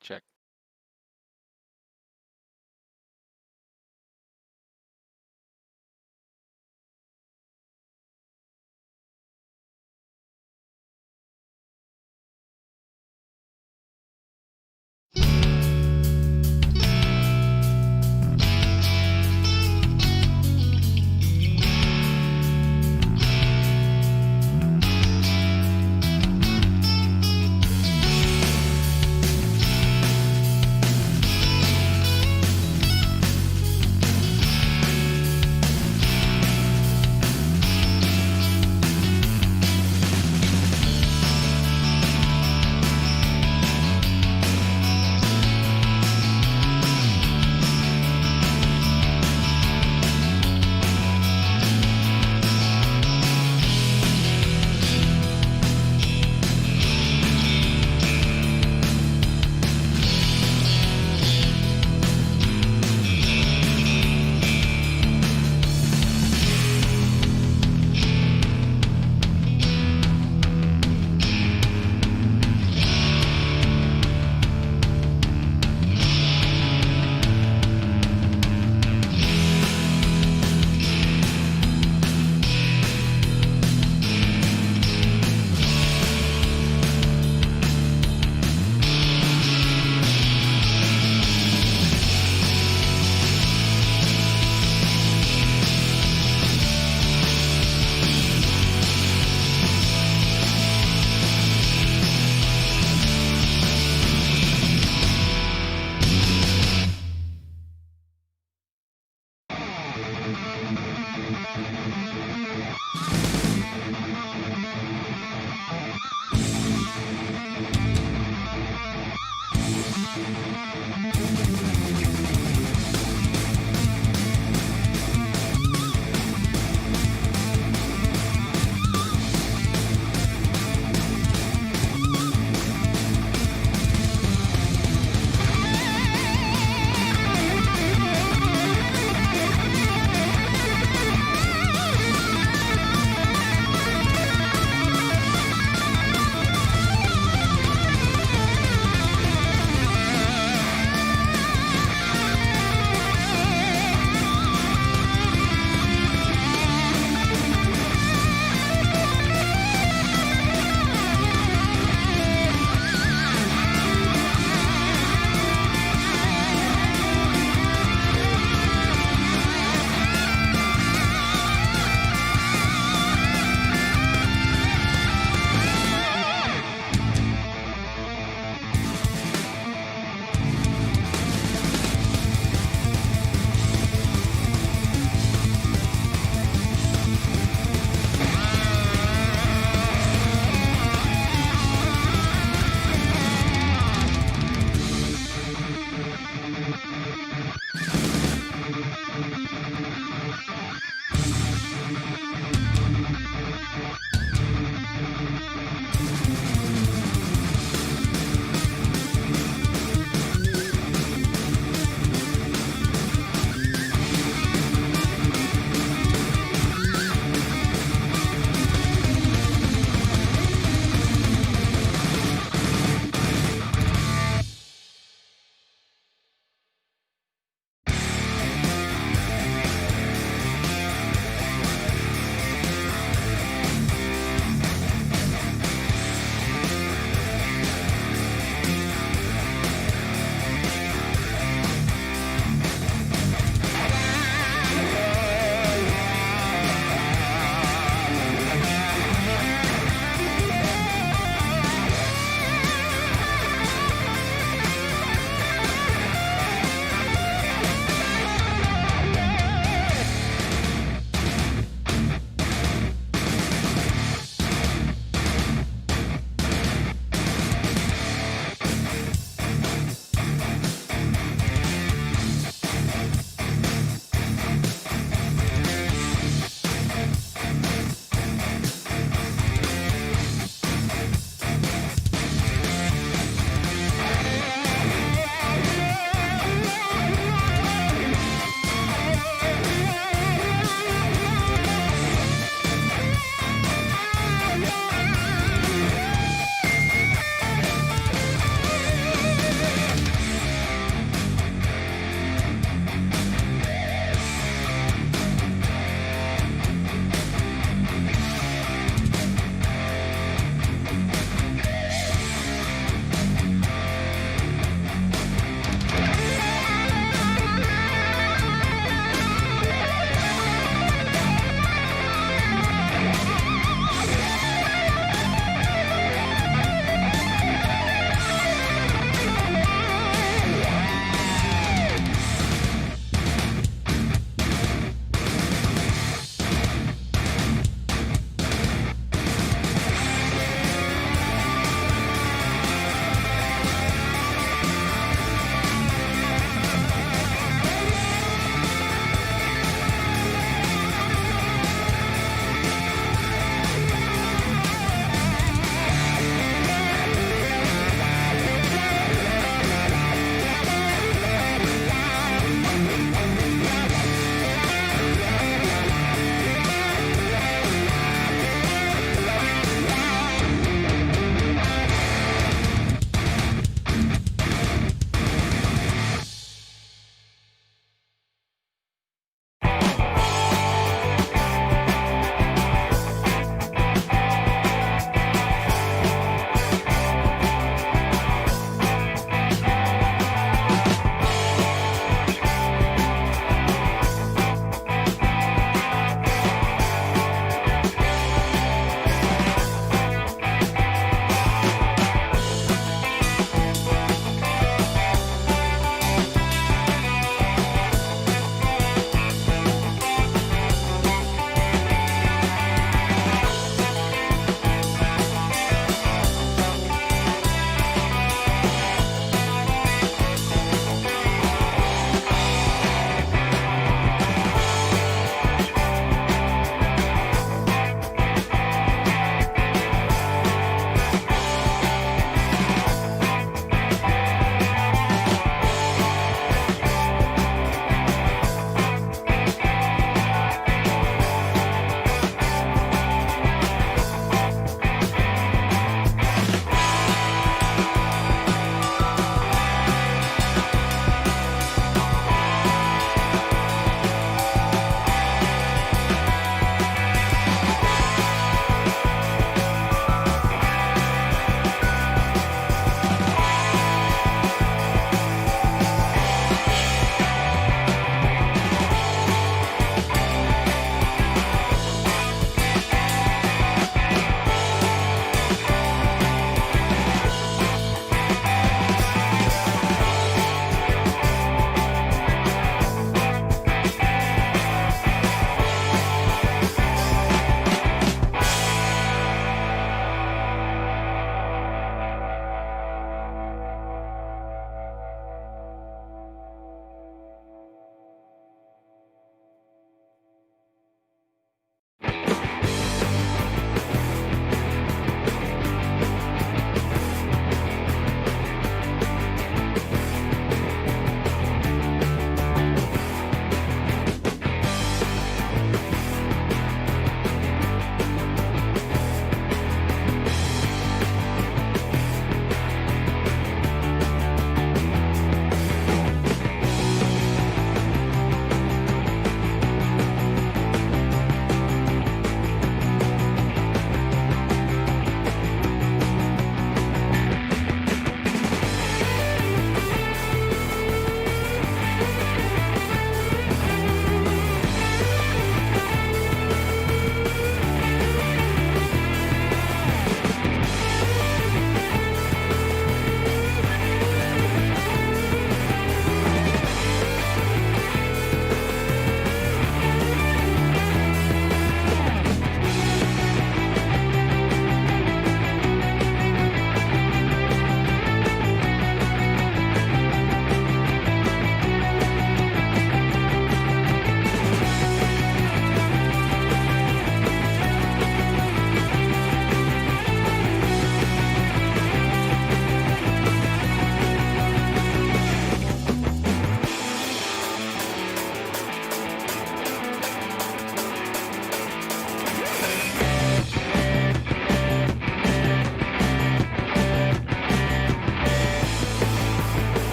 Check.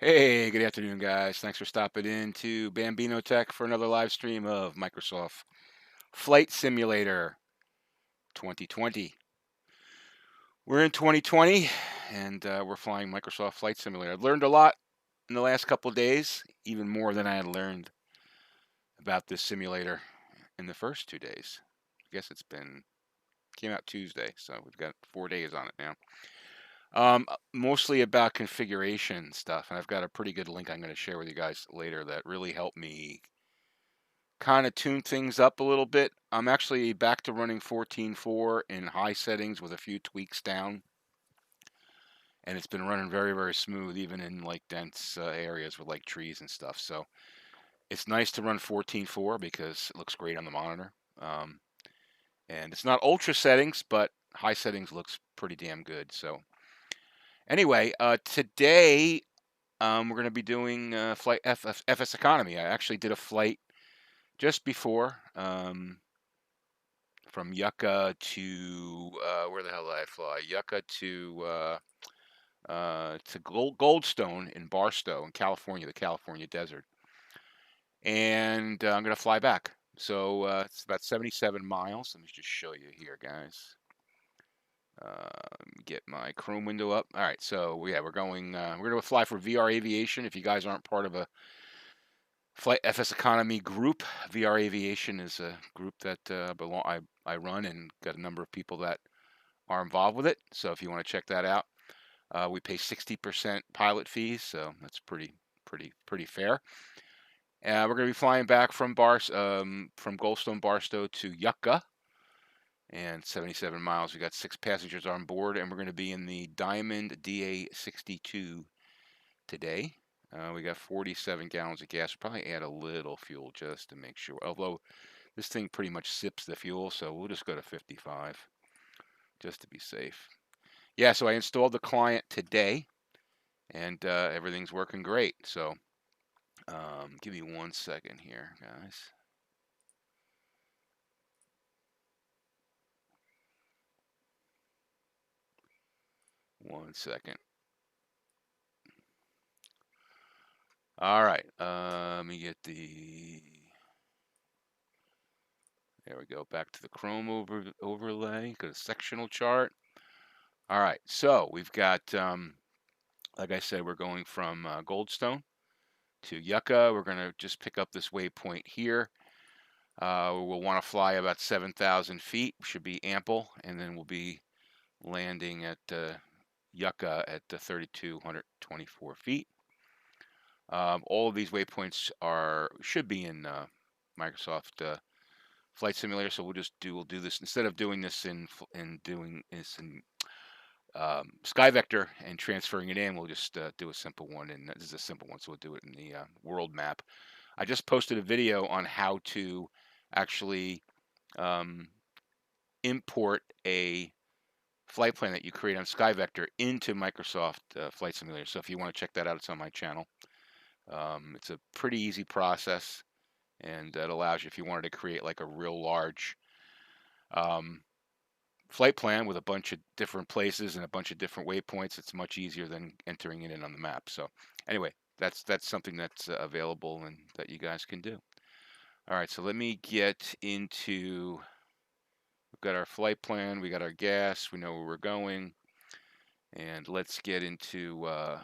Hey, good afternoon, guys. Thanks for stopping in to Bambino Tech for another live stream of Microsoft Flight Simulator 2020. We're in 2020 and we're flying Microsoft Flight Simulator. I've learned a lot in the last couple of days, even more than I had learned about this simulator in the first 2 days. I guess came out Tuesday, so we've got 4 days on it now. Mostly about configuration stuff, and I've got a pretty good link I'm going to share with you guys later that really helped me kind of tune things up a little bit. I'm actually back to running 14.4 in high settings with a few tweaks down, and it's been running very, very smooth, even in like dense areas with like trees and stuff. So it's nice to run 14.4 because it looks great on the monitor. And it's not ultra settings, but high settings looks pretty damn good. So anyway, today we're going to be doing flight FSEconomy. I actually did a flight just before from Yucca to where the hell did I fly? Yucca to Goldstone in Barstow in California, the California desert, and I'm going to fly back. So it's about 77 miles. Let me just show you here, guys. Get my Chrome window up. All right, so yeah, we're going to fly for VR Aviation. If you guys aren't part of a Flight FSEconomy group, VR Aviation is a group that I run, and got a number of people that are involved with it. So if you want to check that out, we pay 60% pilot fees, so that's pretty fair. We're going to be flying back from Goldstone Barstow to Yucca, and 77 miles. We got 6 passengers on board, and we're going to be in the Diamond DA62 today. We got 47 gallons of gas. We'll probably add a little fuel just to make sure. Although this thing pretty much sips the fuel, so we'll just go to 55 just to be safe. Yeah, so I installed the client today, and everything's working great. So give me 1 second here, guys. One second. All right, let me get there we go, back to the Chrome overlay, go to sectional chart. All right, so we've got, like I said, we're going from Goldstone to Yucca. We're going to just pick up this waypoint here. We'll want to fly about 7,000 feet, should be ample, and then we'll be landing at Yucca at 3,224 feet. All of these waypoints should be in Microsoft Flight Simulator, so we'll do this instead of doing this in SkyVector and transferring it in. We'll just do a simple one, and this is a simple one, so we'll do it in the world map. I just posted a video on how to actually import a flight plan that you create on SkyVector into Microsoft Flight Simulator. So if you want to check that out, it's on my channel. It's a pretty easy process, and that allows you, if you wanted to create like a real large flight plan with a bunch of different places and a bunch of different waypoints, it's much easier than entering it in on the map. So anyway, that's something that's available and that you guys can do. All right, so let me get into, we've got our flight plan, we got our gas, we know where we're going, and let's get into the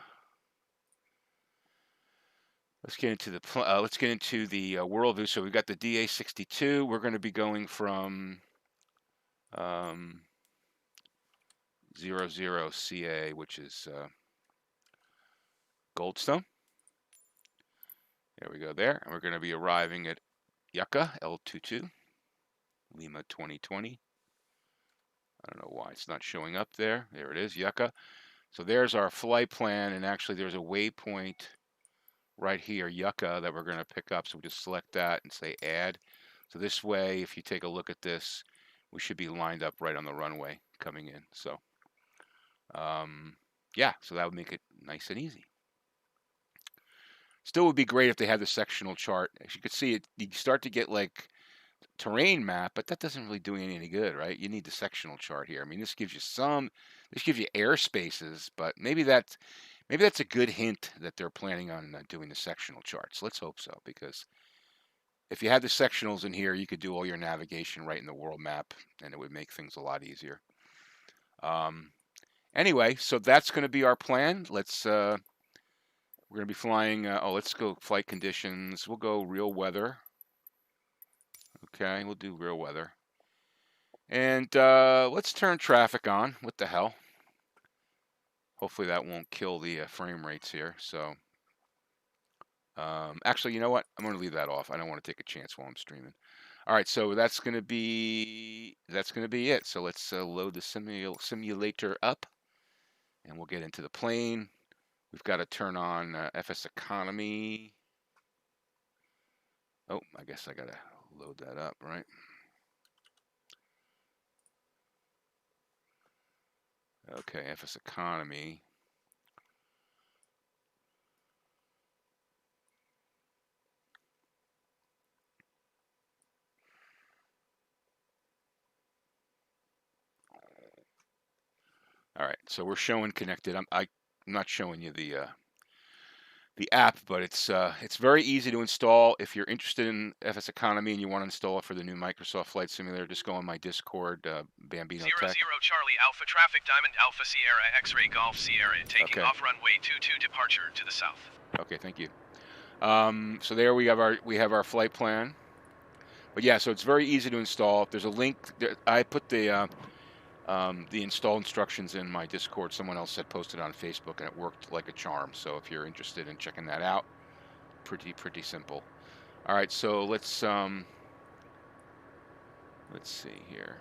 world view. So we've got the DA62. We're going to be going from 00 CA, which is Goldstone. There we go there. And we're going to be arriving at Yucca, L22, Lima 2020. I don't know why it's not showing up there. There it is, Yucca. So there's our flight plan, and actually there's a waypoint right here, Yucca, that we're going to pick up. So we just select that and say add. So this way, if you take a look at this, we should be lined up right on the runway coming in. So yeah, so that would make it nice and easy. Still would be great if they had the sectional chart. As you can see, you start to get like terrain map, but that doesn't really do any good, right? You need the sectional chart here. I mean, this gives you air spaces, but maybe Maybe that's a good hint that they're planning on doing the sectional charts. Let's hope so, because if you had the sectionals in here, you could do all your navigation right in the world map, and it would make things a lot easier. Anyway, so that's going to be our plan. Let's we're going to be flying. Let's go flight conditions. We'll go real weather. Okay, we'll do real weather. And let's turn traffic on. What the hell? Hopefully that won't kill the frame rates here. So, actually, you know what? I'm going to leave that off. I don't want to take a chance while I'm streaming. All right, so that's going to be it. So let's load the simulator up, and we'll get into the plane. We've got to turn on FSEconomy. Oh, I guess I got to load that up, right? Okay, FSEconomy. All right, so we're showing connected. I'm not showing you the app, but it's very easy to install. If you're interested in FSEconomy and you want to install it for the new Microsoft Flight Simulator, just go on my Discord, Bambino Tech. 00 Charlie Alpha Traffic Diamond Alpha Sierra X-Ray Golf Sierra taking off runway 22 departure to the south. Okay, thank you. So there we have our flight plan. But yeah, so it's very easy to install. There's a link. I put the install instructions in my Discord. Someone else had posted on Facebook, and it worked like a charm. So if you're interested in checking that out, pretty simple. All right, so let's see here.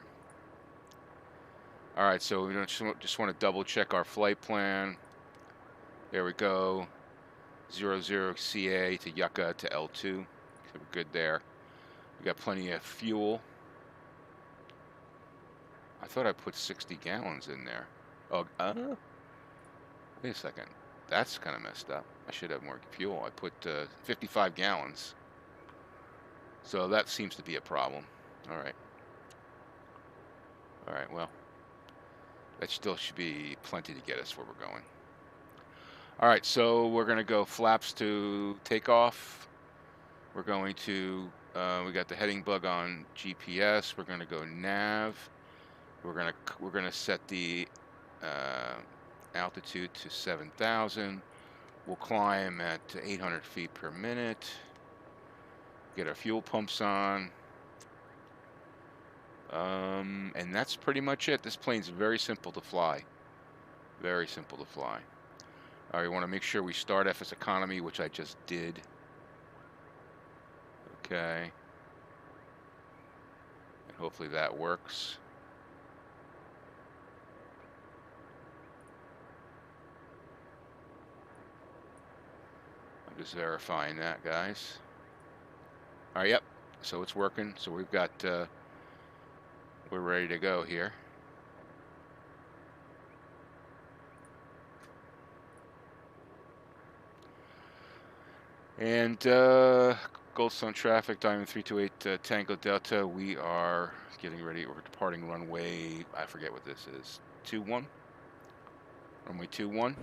All right, so we just want to double check our flight plan. There we go. 00 CA to Yucca to L2. So we're good there. We got plenty of fuel. I thought I put 60 gallons in there. Oh, wait a second. That's kind of messed up. I should have more fuel. I put 55 gallons. So that seems to be a problem. All right. All right, well, that still should be plenty to get us where we're going. All right, so we're going to go flaps to takeoff. We're going to, we got the heading bug on GPS. We're going to go nav. We're gonna set the altitude to 7,000. We'll climb at 800 feet per minute. Get our fuel pumps on. And that's pretty much it. This plane's very simple to fly. Very simple to fly. All right, we want to make sure we start FSEconomy, which I just did. Okay. And hopefully that works. Just verifying that, guys. All right, yep. So it's working. So we've got, we're ready to go here. And Goldstone traffic, Diamond 328 Tango Delta. We are getting ready. We're departing runway, I forget what this is, 21? Runway 21.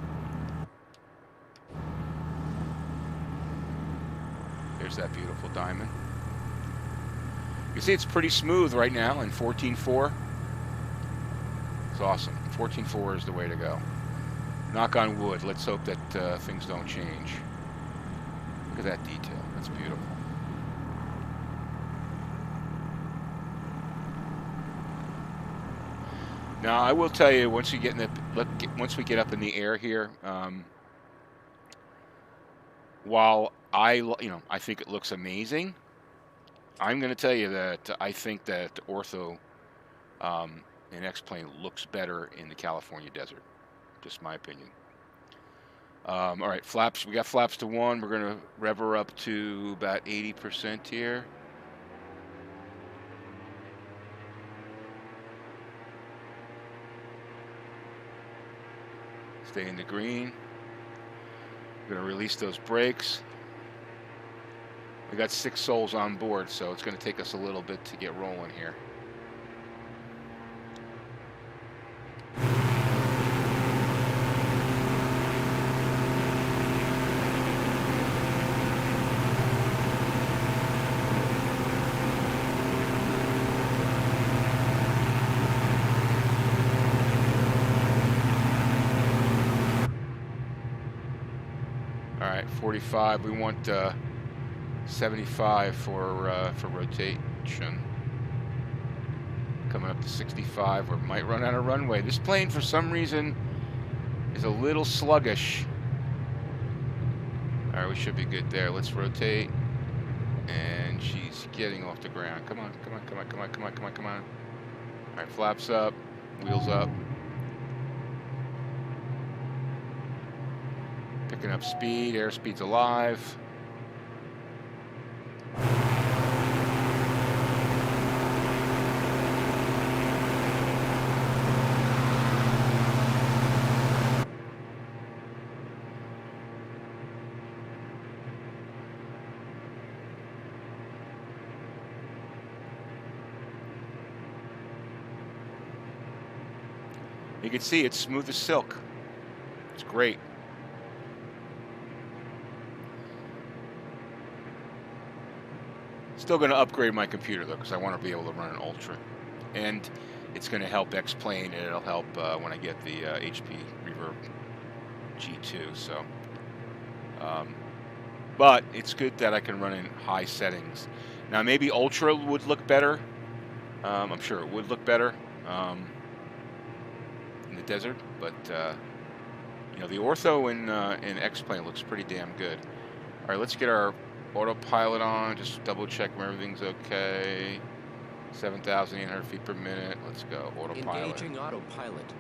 There's that beautiful diamond. You see it's pretty smooth right now in 14.4. It's awesome. 14.4 is the way to go. Knock on wood. Let's hope that things don't change. Look at that detail. That's beautiful. Now I will tell you, once we get up in the air here, while I think it looks amazing, I'm going to tell you that I think that ortho in X-plane looks better in the California desert. Just my opinion. All right, flaps. We got flaps to 1. We're going to rev her up to about 80% here. Stay in the green. We're going to release those brakes. We got 6 souls on board, so it's going to take us a little bit to get rolling here. right, 45. We want 75 for rotation. Coming up to 65. We might run out of runway. This plane, for some reason, is a little sluggish. All right, we should be good there. Let's rotate. And she's getting off the ground. Come on, come on, come on, come on, come on, come on, come on. All right, flaps up, wheels up. Picking up speed, airspeed's alive. You can see it's smooth as silk. It's great. Still going to upgrade my computer though, because I want to be able to run an Ultra, and it's going to help X-Plane, and it'll help when I get the HP Reverb G2. So, but it's good that I can run in high settings. Now maybe Ultra would look better. I'm sure it would look better in the desert, but you know, the ortho in X-Plane looks pretty damn good. All right, let's get our autopilot on, just double check everything's okay. 7,800 feet per minute. Let's go. Autopilot. Engaging autopilot.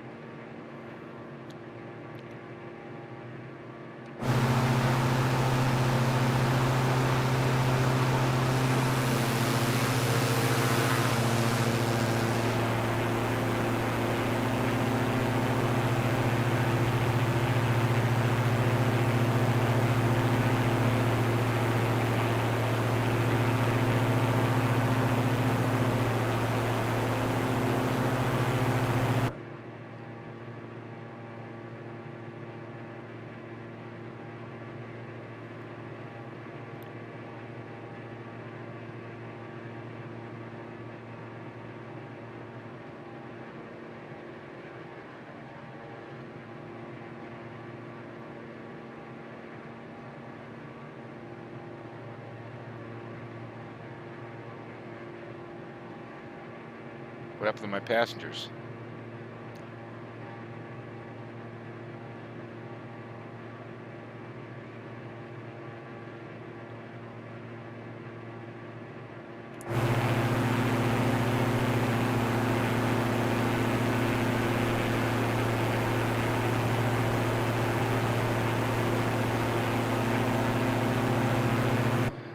What happened to my passengers?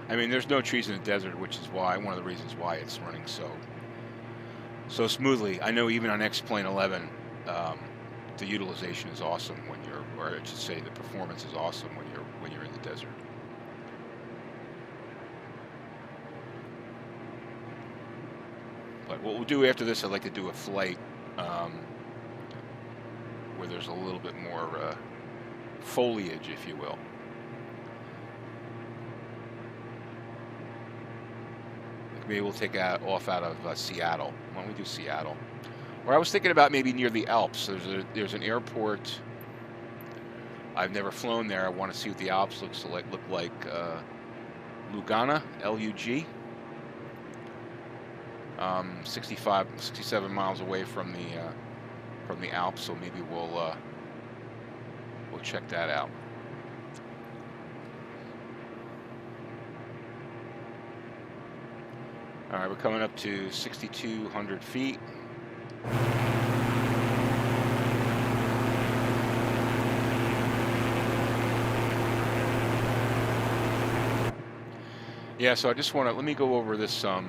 I mean, there's no trees in the desert, which is why one of the reasons why it's running so smoothly. I know even on X-Plane 11, the utilization is awesome when you're, or I should say, the performance is awesome when you're in the desert. But what we'll do after this, I'd like to do a flight where there's a little bit more foliage, if you will. Maybe we'll take off out of Seattle. Why don't we do Seattle? Or I was thinking about maybe near the Alps. There's an airport. I've never flown there. I want to see what the Alps look like. Lugana, L-U-G. 67 miles away from the Alps. So maybe we'll check that out. All right, we're coming up to 6,200 feet. Yeah, so I just want to, let me go over this, I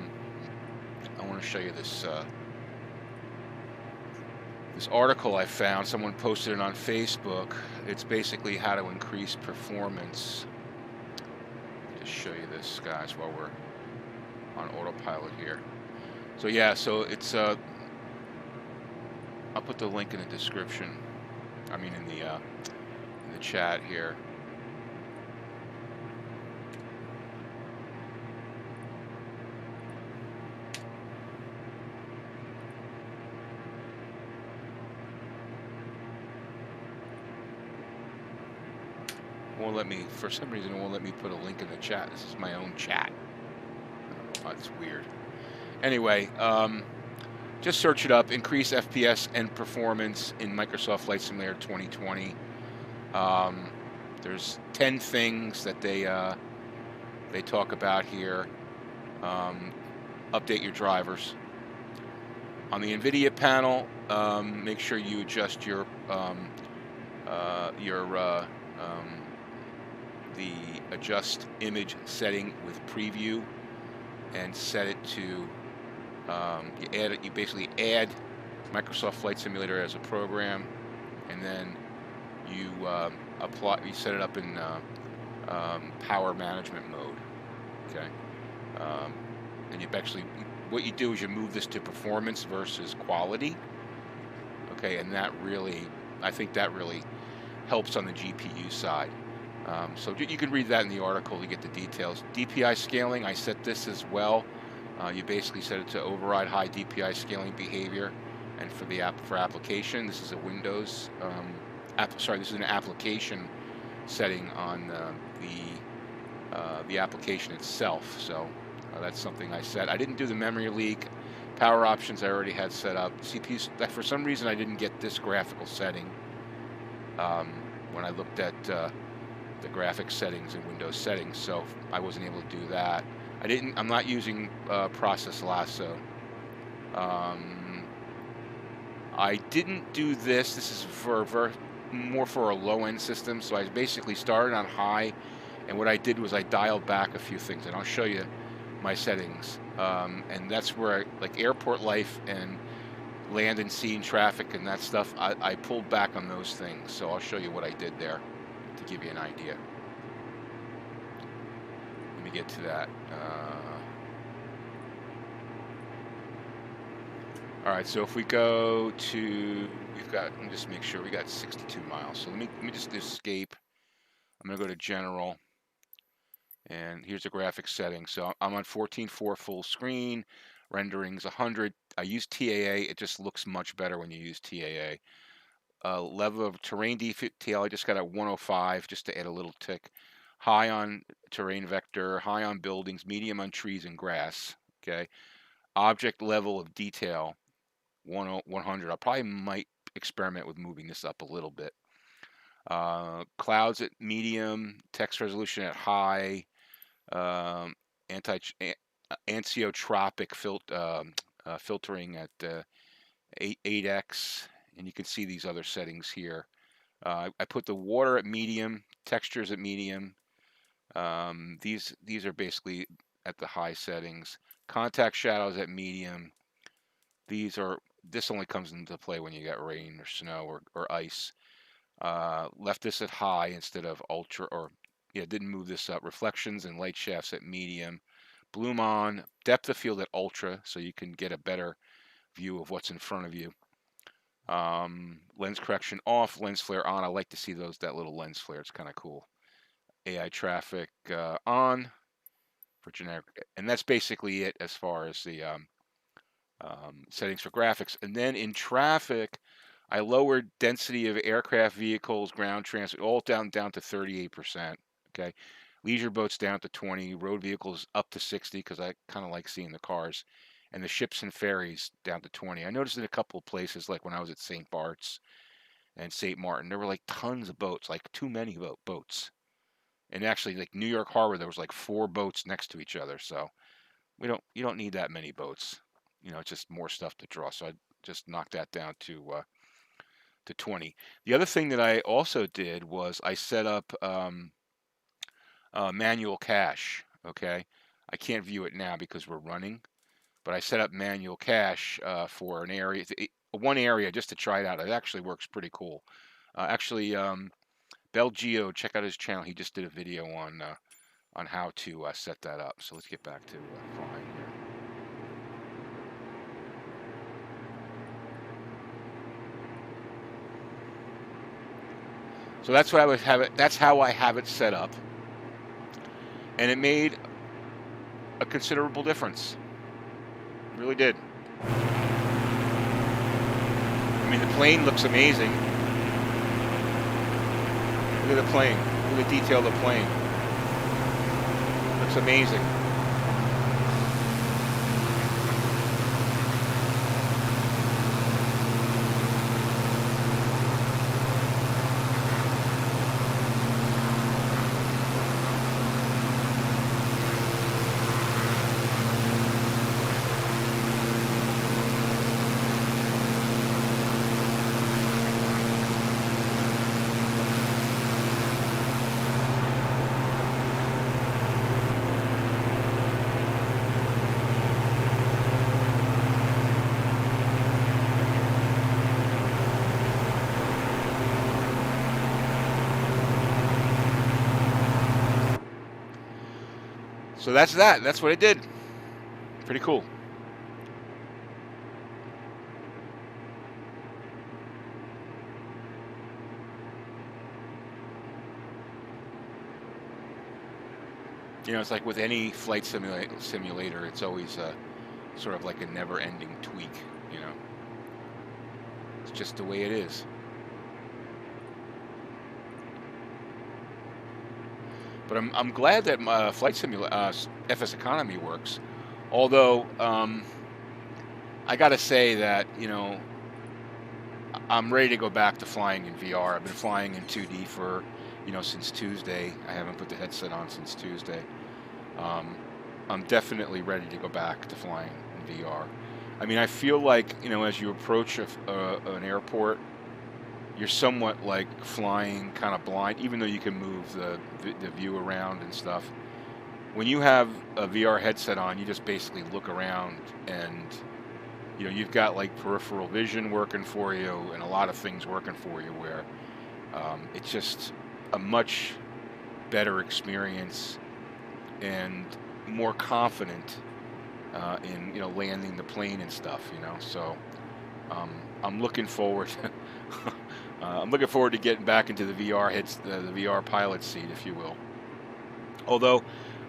want to show you this, this article I found. Someone posted it on Facebook. It's basically how to increase performance. Just show you this, guys, while we're on autopilot here. So yeah, so it's I'll put the link in the description. I mean in the chat here. won't let me, for some reason, it won't let me put a link in the chat. This is my own chat. That's weird. Anyway, just search it up. Increase FPS and performance in Microsoft Flight Simulator 2020. There's 10 things that they talk about here. Update your drivers. On the NVIDIA panel, make sure you adjust your the adjust image setting with preview and set it to you basically add Microsoft Flight Simulator as a program, and then you you set it up in power management mode. Okay, and you actually, what you do is you move this to performance versus quality. Okay, and that really, I think that really helps on the GPU side. So you can read that in the article to get the details. DPI scaling, I set this as well. You basically set it to override high DPI scaling behavior, and for the application, this is a Windows. This is an application setting on the application itself. So that's something I set. I didn't do the memory leak. Power options I already had set up. CPUs, for some reason I didn't get this graphical setting when I looked at the graphics settings and Windows settings, so I wasn't able to do that. I'm not using process lasso. I didn't do this. This is more for a low-end system, so I basically started on high, and what I did was I dialed back a few things, and I'll show you my settings. And that's where like airport life and land and sea and traffic and that stuff, I pulled back on those things. So I'll show you what I did there to give you an idea. Let me get to that. All right, so if we go to, let me just make sure we got 62 miles. So let me just escape. I'm gonna go to general, and here's the graphics setting. So I'm on 14:4 full screen, rendering's 100. I use TAA, it just looks much better when you use TAA. Level of terrain detail, I just got at 105 just to add a little tick. High on terrain vector, high on buildings, medium on trees and grass. Okay. Object level of detail, 100. I probably might experiment with moving this up a little bit. Clouds at medium, text resolution at high, anesiotropic filtering at 8x, and you can see these other settings here. I put the water at medium, textures at medium. These are basically at the high settings. Contact shadows at medium. This only comes into play when you got rain or snow or ice. Left this at high instead of ultra, didn't move this up. Reflections and light shafts at medium. Bloom on, depth of field at ultra, so you can get a better view of what's in front of you. Lens correction off, lens flare on. I like to see that little lens flare. It's kind of cool. AI traffic on for generic, and that's basically it as far as the settings for graphics. And then in traffic, I lowered density of aircraft, vehicles, ground transit, all down to 38%. Okay, leisure boats down to 20, road vehicles up to 60 because I kind of like seeing the cars, and the ships and ferries down to 20. I noticed in a couple of places, like when I was at St. Bart's and St. Martin, there were like tons of boats, like too many boats. And actually, like New York Harbor, there was like 4 boats next to each other. So you don't need that many boats. It's just more stuff to draw. So I just knocked that down to 20. The other thing that I also did was I set up manual cache. Okay, I can't view it now because we're running, but I set up manual cache for an area, one area, just to try it out. It actually works pretty cool. Bell Geo, check out his channel. He just did a video on how to set that up. So let's get back to flying here. So that's what I would have it. That's how I have it set up, and it made a considerable difference. It really did. I mean, the plane looks amazing. Look at the plane. Look at the detail of the plane. Looks amazing. So that's that. That's what it did. Pretty cool. You know, it's like with any flight simulator, it's always sort of like a never-ending tweak, you know. It's just the way it is. But I'm glad that my flight simulator, FSEconomy works. Although, I gotta say that, you know, I'm ready to go back to flying in VR. I've been flying in 2D for, you know, since Tuesday. I haven't put the headset on since Tuesday. I'm definitely ready to go back to flying in VR. I mean, I feel like, you know, as you approach an airport, you're somewhat like flying kind of blind, even though you can move the view around and stuff. When you have a VR headset on, you just basically look around and, you know, you've got like peripheral vision working for you and a lot of things working for you where it's just a much better experience and more confident in, you know, landing the plane and stuff, you know. So I'm looking forward I'm looking forward to getting back into the VR the VR pilot seat, if you will. Although,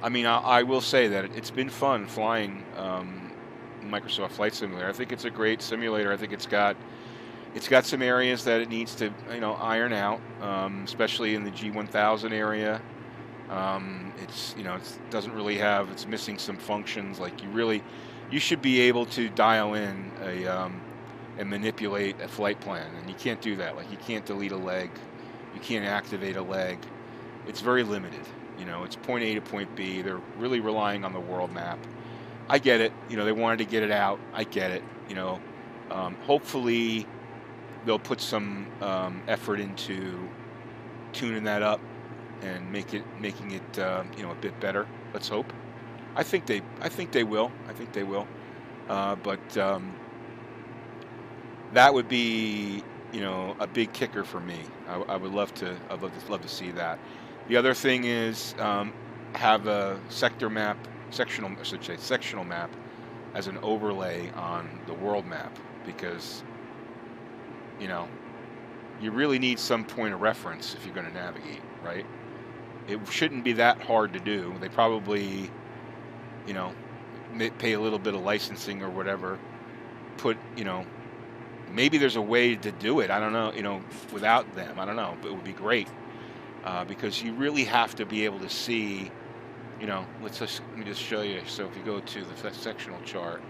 I mean, I will say that it's been fun flying Microsoft Flight Simulator. I think it's a great simulator. I think it's got some areas that it needs to, you know, iron out, especially in the G1000 area. It's, you know, it doesn't really have, it's missing some functions. Like you should be able to dial in and manipulate a flight plan, and you can't do that. Like, you can't delete a leg, you can't activate a leg. It's very limited. You know, it's point A to point B. They're really relying on the world map. I get it. You know, they wanted to get it out. I get it. You know, hopefully they'll put some effort into tuning that up and making it you know, a bit better. Let's hope. I think they will. But that would be, you know, a big kicker for me. I would love to. I'd love to see that. The other thing is have a sectional map as an overlay on the world map, because, you know, you really need some point of reference if you're going to navigate, right? It shouldn't be that hard to do. They probably, you know, pay a little bit of licensing or whatever. You know, maybe there's a way to do it. I don't know, you know, without them. I don't know, but it would be great. Because you really have to be able to see, you know, let me just show you. So if you go to the sectional chart,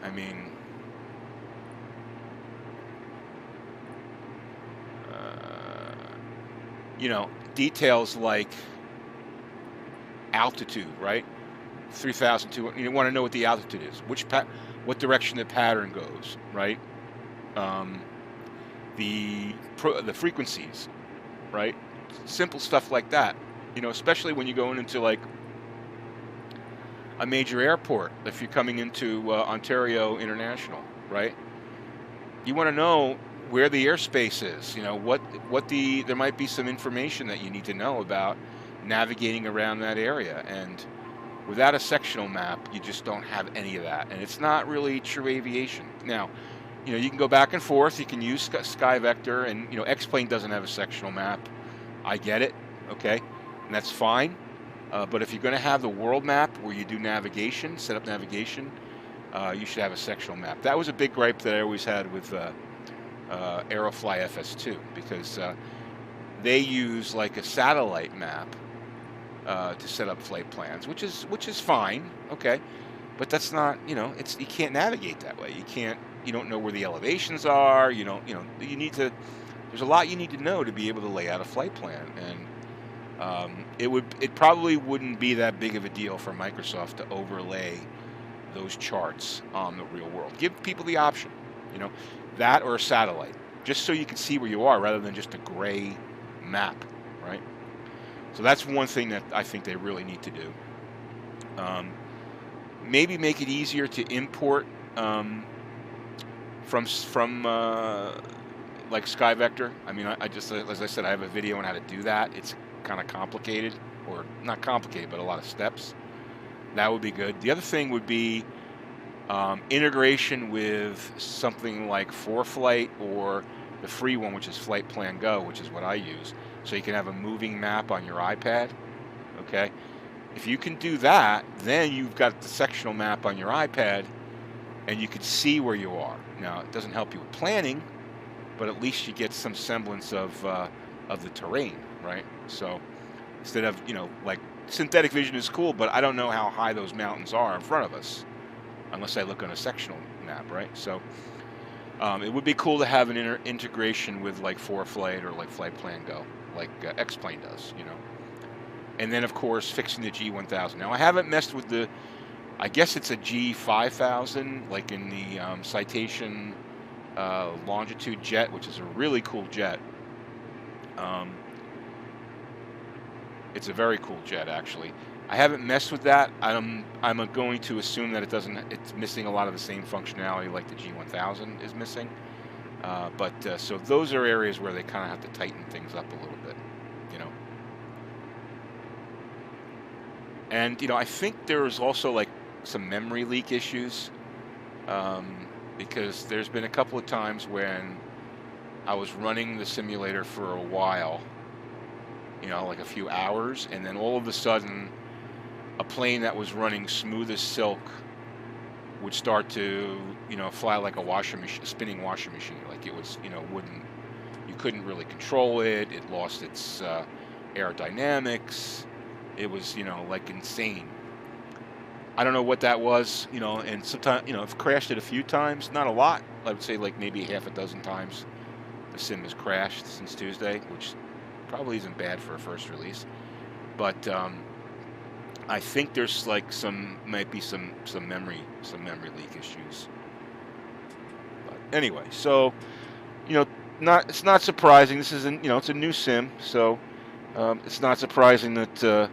I mean, you know, details like altitude, right? 3,200. You want to know what the altitude is, what direction the pattern goes, right? The frequencies, right? Simple stuff like that, you know, especially when you're going into like a major airport. If you're coming into Ontario International, right? You want to know where the airspace is, you know, there might be some information that you need to know about navigating around that area. And without a sectional map, you just don't have any of that. And it's not really true aviation. Now, you know, you can go back and forth. You can use SkyVector, and, you know, X-Plane doesn't have a sectional map. I get it, okay, and that's fine. But if you're going to have the world map where you do navigation, set up navigation, you should have a sectional map. That was a big gripe that I always had with Aerofly FS2, because they use like a satellite map to set up flight plans, which is fine, okay, but that's not, you can't navigate that way. You don't know where the elevations are. You need to. There's a lot you need to know to be able to lay out a flight plan, and it probably wouldn't be that big of a deal for Microsoft to overlay those charts on the real world. Give people the option, that or a satellite, just so you can see where you are rather than just a gray map, right? So that's one thing that I think they really need to do. Maybe make it easier to import from like SkyVector. I mean, I just, as I said, I have a video on how to do that. It's kind of complicated, or not complicated, but a lot of steps. That would be good. The other thing would be integration with something like ForeFlight or the free one, which is Flight Plan Go, which is what I use. So you can have a moving map on your iPad, okay? If you can do that, then you've got the sectional map on your iPad, and you can see where you are. Now, it doesn't help you with planning, but at least you get some semblance of the terrain, right? So instead of, like, synthetic vision is cool, but I don't know how high those mountains are in front of us unless I look on a sectional map, right? So it would be cool to have an integration with like ForeFlight or like Flight Plan Go, like X-Plane does, And then, of course, fixing the G1000. Now, I haven't messed with I guess it's a G5000, like in the Citation Longitude jet, which is a really cool jet. It's a very cool jet, actually. I haven't messed with that. I'm going to assume that it's missing a lot of the same functionality like the G1000 is missing. So those are areas where they kind of have to tighten things up a little bit, And, I think there's also like some memory leak issues, because there's been a couple of times when I was running the simulator for a while, like a few hours, and then all of a sudden a plane that was running smooth as silk would start to, fly like a spinning washing machine. Like it was, you couldn't really control it. It lost its aerodynamics. It was, like insane. I don't know what that was, and sometimes, I've crashed it a few times, not a lot. I would say like maybe half a dozen times the sim has crashed since Tuesday, which probably isn't bad for a first release. But I think there's like might be some memory leak issues. But anyway, so it's not surprising. This is it's a new sim, so it's not surprising that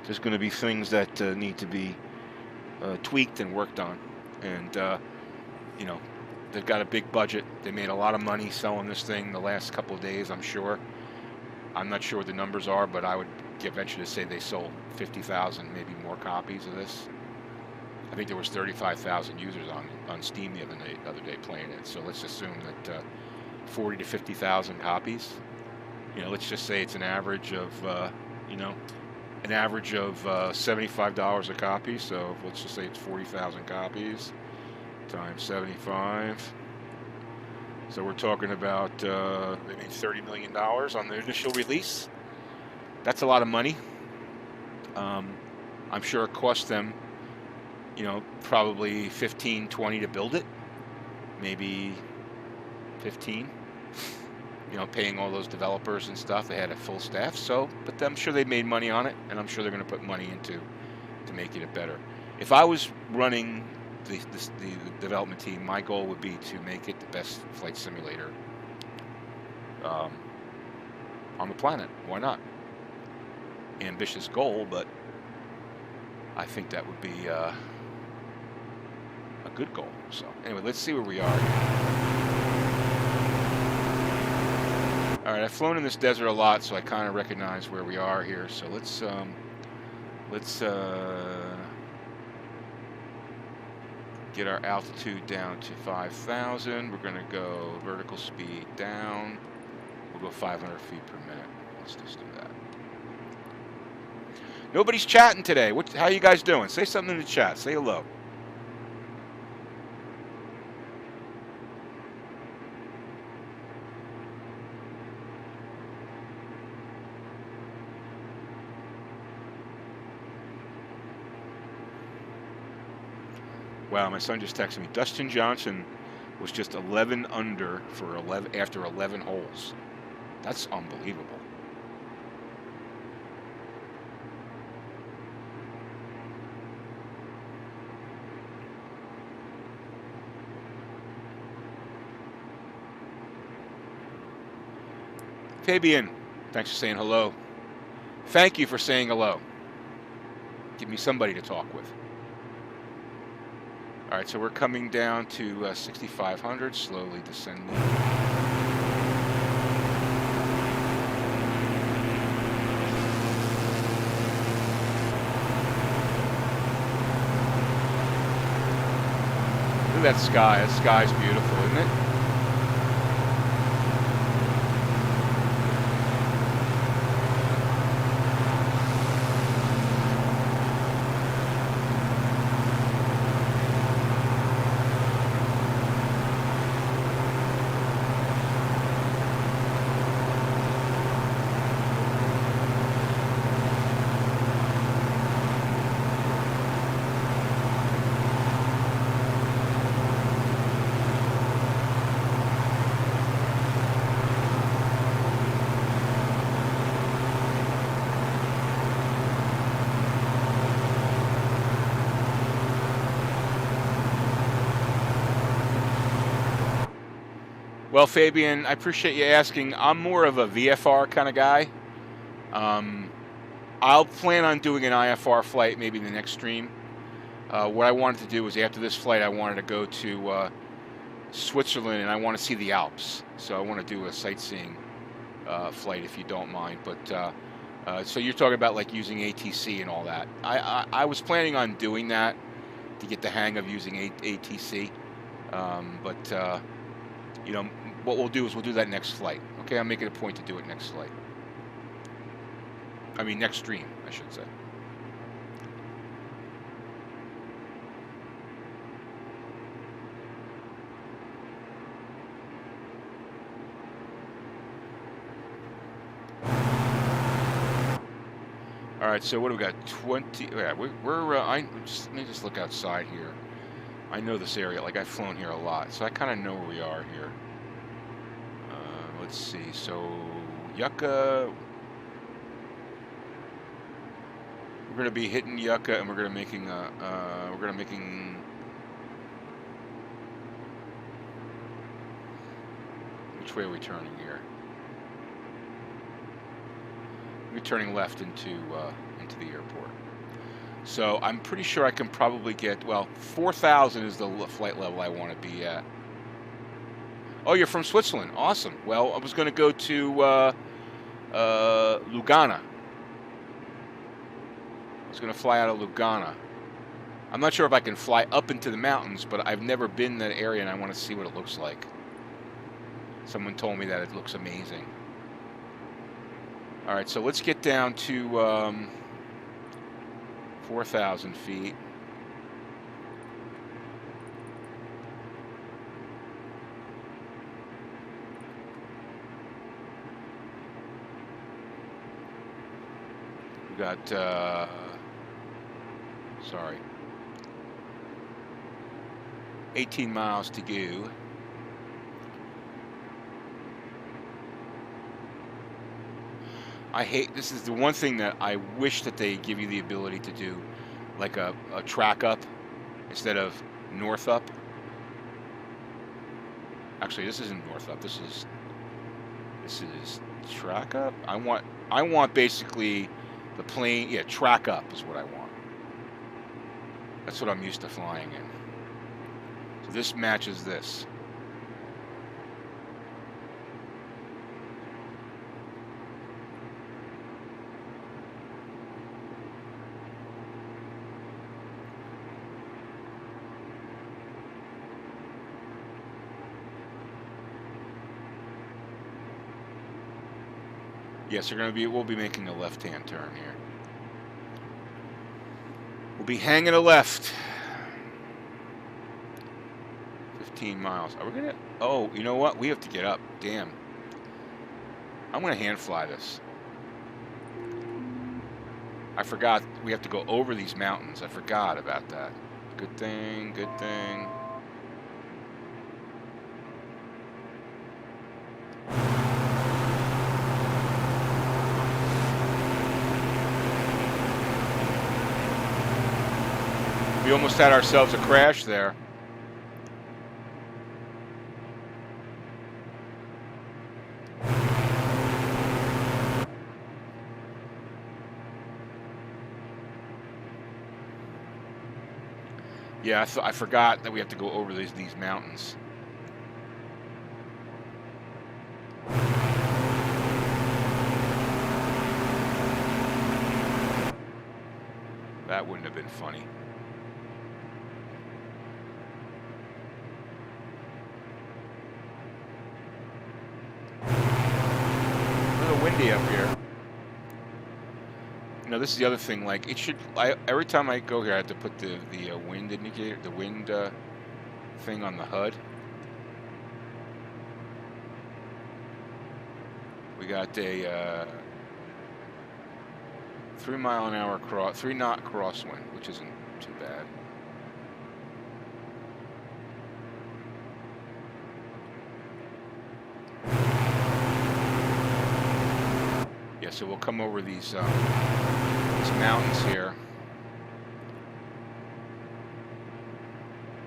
there's going to be things that need to be tweaked and worked on. And they've got a big budget. They made a lot of money selling this thing the last couple of days, I'm sure. I'm not sure what the numbers are, but I would venture to say they sold 50,000, maybe more copies of this. I think there was 35,000 users on Steam the other day playing it. So let's assume that 40 to 50,000 copies. Let's just say it's an average of $75 a copy. So let's just say it's 40,000 copies times 75. So we're talking about maybe $30 million on the initial release. That's a lot of money. I'm sure it cost them, probably 15, 20 to build it. Maybe 15. Paying all those developers and stuff. They had a full staff. But I'm sure they made money on it, and I'm sure they're going to put money into to making it better. If I was running the development team, my goal would be to make it the best flight simulator on the planet. Why not? Ambitious goal, but I think that would be a good goal. So anyway, let's see where we are. All right, I've flown in this desert a lot, so I kind of recognize where we are here. So let's get our altitude down to 5,000. We're going to go vertical speed down. We'll go 500 feet per minute. Let's just do that. Nobody's chatting today. How you guys doing? Say something in the chat. Say hello. Wow, my son just texted me. Dustin Johnson was just 11 under for after 11 holes. That's unbelievable. Fabian, thanks for saying hello. Thank you for saying hello. Give me somebody to talk with. All right, so we're coming down to 6,500, slowly descending. Look at that sky. That sky's beautiful, isn't it? Well, Fabian, I appreciate you asking. I'm more of a VFR kind of guy. I'll plan on doing an IFR flight maybe in the next stream. What I wanted to do was after this flight, I wanted to go to Switzerland and I want to see the Alps. So I want to do a sightseeing flight if you don't mind. But so you're talking about like using ATC and all that. I was planning on doing that to get the hang of using ATC. But you know, what we'll do is we'll do that next flight. Okay, I'm making a point to do it next flight. I mean, next stream, I should say. All right, so what do we got? 20. Yeah, let me just look outside here. I know this area, like I've flown here a lot, so I kind of know where we are here. Let's see, so Yucca, we're going to be hitting Yucca and we're going to making which way are we turning here? We're turning left into the airport. So I'm pretty sure I can probably get, well, 4,000 is the flight level I want to be at. Oh, you're from Switzerland. Awesome. Well, I was going to go to Lugana. I was going to fly out of Lugana. I'm not sure if I can fly up into the mountains, but I've never been in that area and I want to see what it looks like. Someone told me that it looks amazing. All right, so let's get down to 4,000 feet. We got, sorry, 18 miles to go. I hate, this is the one thing that I wish that they give you the ability to do, like a track up instead of north up. Actually, this isn't north up. This is track up. I want basically the plane. Yeah, track up is what I want. That's what I'm used to flying in. So this matches this. Yes, we'll be making a left-hand turn here. We'll be hanging a left. 15 miles. Are we gonna? Oh, you know what? We have to get up. Damn. I'm gonna hand fly this. I forgot we have to go over these mountains. I forgot about that. Good thing, good thing. We almost had ourselves a crash there. Yeah, I forgot that we have to go over these mountains. That wouldn't have been funny. A little windy up here. You know, this is the other thing. Like, it should. Every time I go here, I have to put the wind indicator, the wind thing on the HUD. We got a 3 mile an hour 3 knot crosswind, which isn't too bad. Yeah, so we'll come over these mountains here,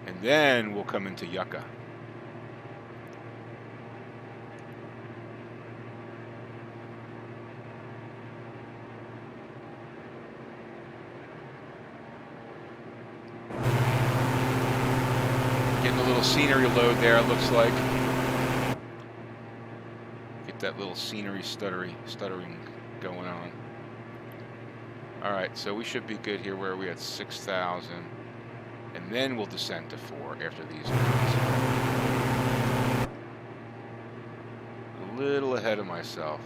and then we'll come into Yucca. Getting a little scenery load there, it looks like. Get that little scenery stuttering going on. All right, so we should be good here. Where are we at? 6,000, and then we'll descend to 4 after these mountains. A little ahead of myself.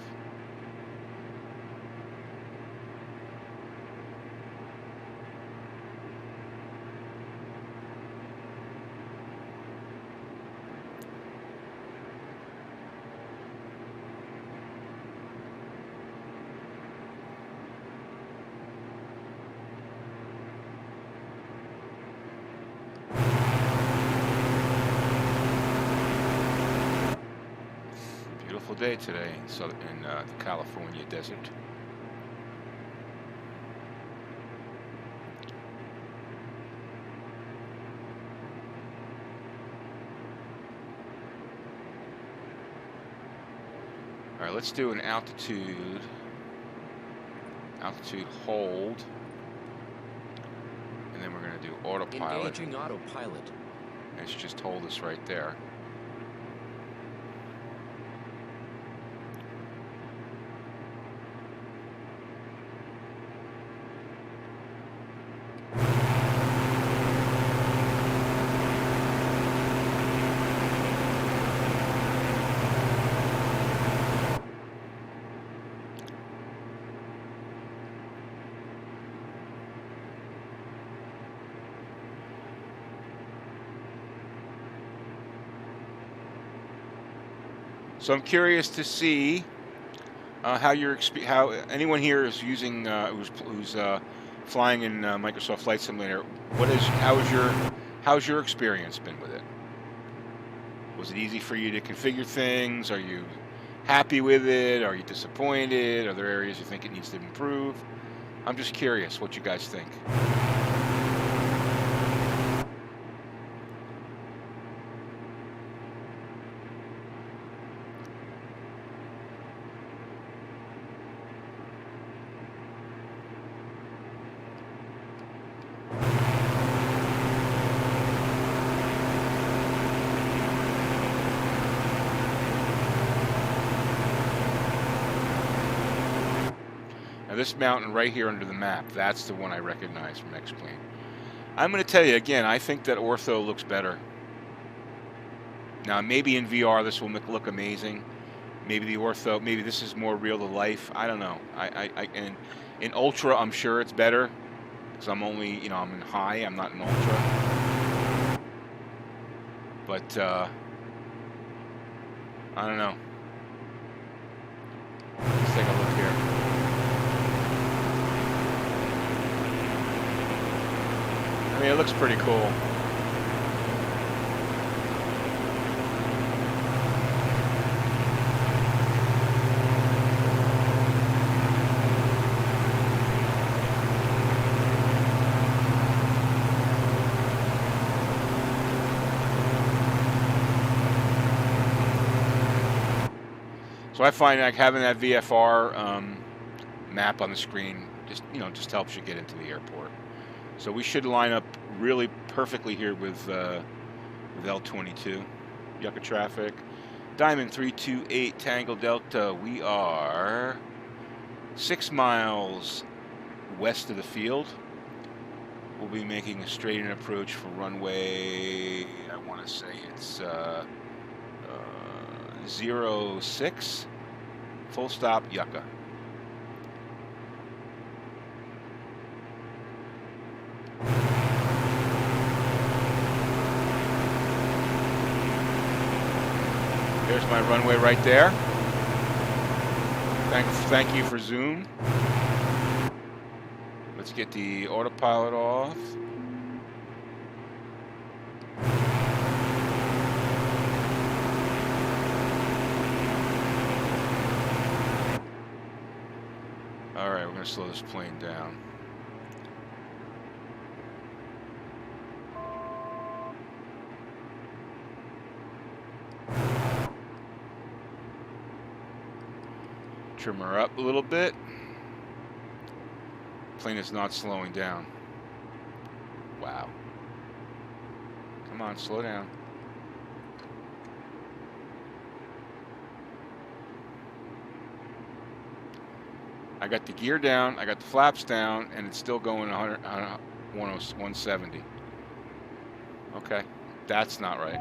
Beautiful day today in the California desert. All right, let's do an altitude hold, and then we're going to do autopilot. Engaging autopilot. And it's just hold us right there. So I'm curious to see how anyone here is using who's flying in Microsoft Flight Simulator. How's your experience been with it? Was it easy for you to configure things? Are you happy with it? Are you disappointed? Are there areas you think it needs to improve? I'm just curious what you guys think. This mountain right here under the map, that's the one I recognize from X-Plane. I'm going to tell you again, I think that ortho looks better. Now, maybe in VR this will look amazing. Maybe the ortho, maybe this is more real to life. I don't know. And in ultra, I'm sure it's better because I'm only, I'm in high. I'm not in ultra. But I don't know. Let's take a look here. I Yeah, it looks pretty cool. So I find like having that VFR map on the screen just helps you get into the airport. So we should line up really perfectly here with L22. Yucca traffic. Diamond 328 Tango Delta. We are 6 miles west of the field. We'll be making a straight-in approach for runway, I want to say it's 06, full stop, Yucca. There's my runway right there. Thank you for Zoom. Let's get the autopilot off. All right, we're going to slow this plane down. Trim her up a little bit. Plane is not slowing down. Wow. Come on, slow down. I got the gear down, I got the flaps down, and it's still going 170. Okay, that's not right.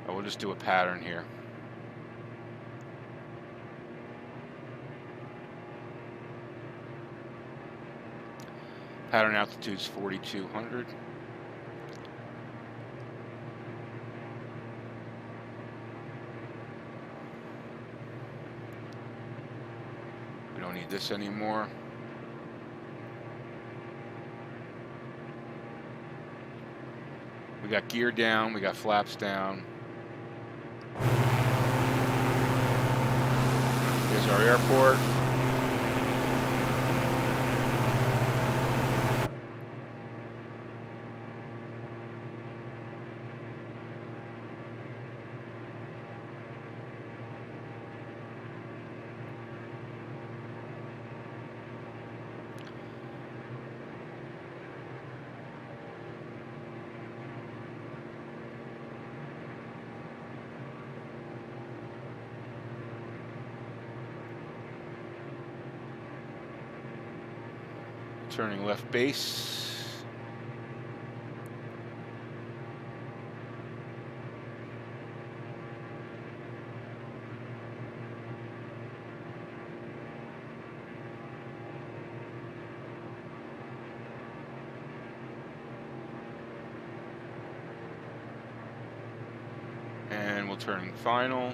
We'll just do a pattern here. Pattern altitude's 4,200. We don't need this anymore. We got gear down, we got flaps down. Here's our airport. Turning left base. And we'll turn final.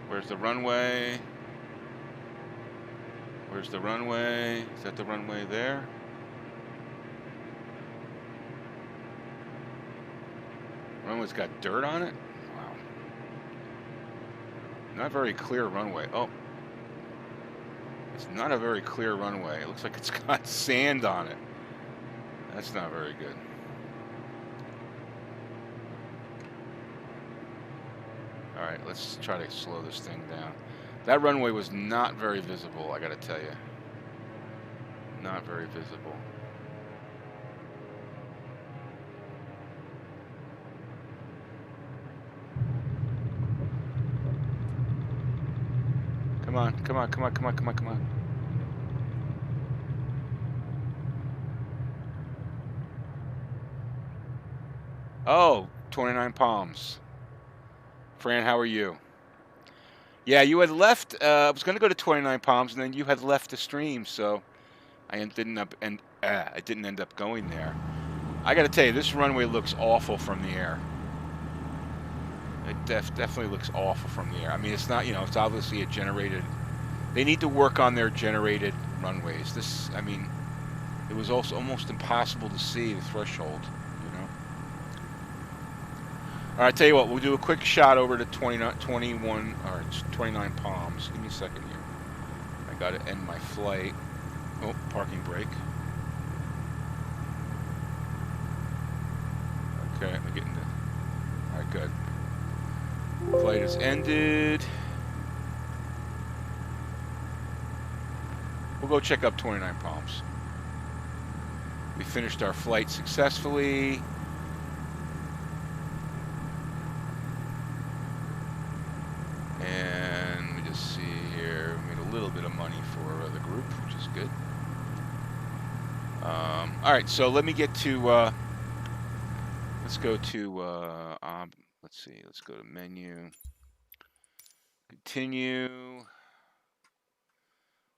Where's the runway? Where's the runway? Is that the runway there? Runway's got dirt on it? Wow. Not very clear runway. Oh. It's not a very clear runway. It looks like it's got sand on it. That's not very good. All right, let's try to slow this thing down. That runway was not very visible, I gotta tell you. Not very visible. Come on, come on, come on, come on, come on, come on. Oh, 29 Palms. Fran, how are you? Yeah, you had left. I was going to go to 29 Palms, and then you had left the stream, so I ended up it didn't end up going there. I got to tell you, this runway looks awful from the air. It definitely looks awful from the air. I mean, it's not, you know, it's obviously a generated. They need to work on their generated runways. This, I mean, it was also almost impossible to see the threshold, you know. All right, tell you what, we'll do a quick shot over to 29 Palms. Give me a second here. I got to end my flight. Oh, parking brake. Okay, I'm getting the. All right, good. Flight has ended. We'll go check up 29 Palms. We finished our flight successfully. And we just see here, we made a little bit of money for the group, which is good. All right, so let me get to, let's go to, let's see, let's go to menu, continue.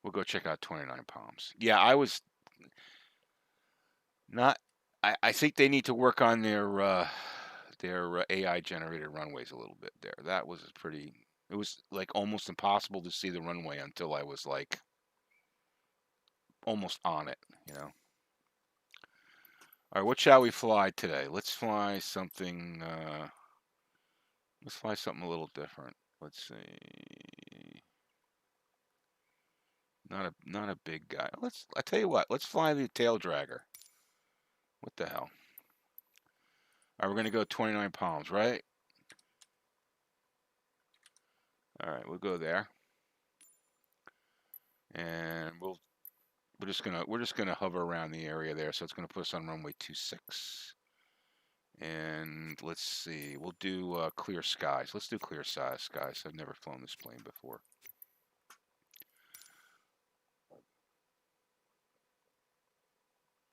We'll go check out 29 Palms. Yeah, I was not, I think they need to work on their AI generated runways a little bit there. That was pretty, it was like almost impossible to see the runway until I was like almost on it, you know. All right, what shall we fly today? Let's fly something, a little different. Let's see. Not a big guy. I tell you what, let's fly the tail dragger. What the hell? All right, we're gonna go 29 Palms, right? All right, we'll go there. And we're just gonna hover around the area there, so it's gonna put us on runway 26. And let's see, we'll do clear skies. Let's do clear skies. I've never flown this plane before.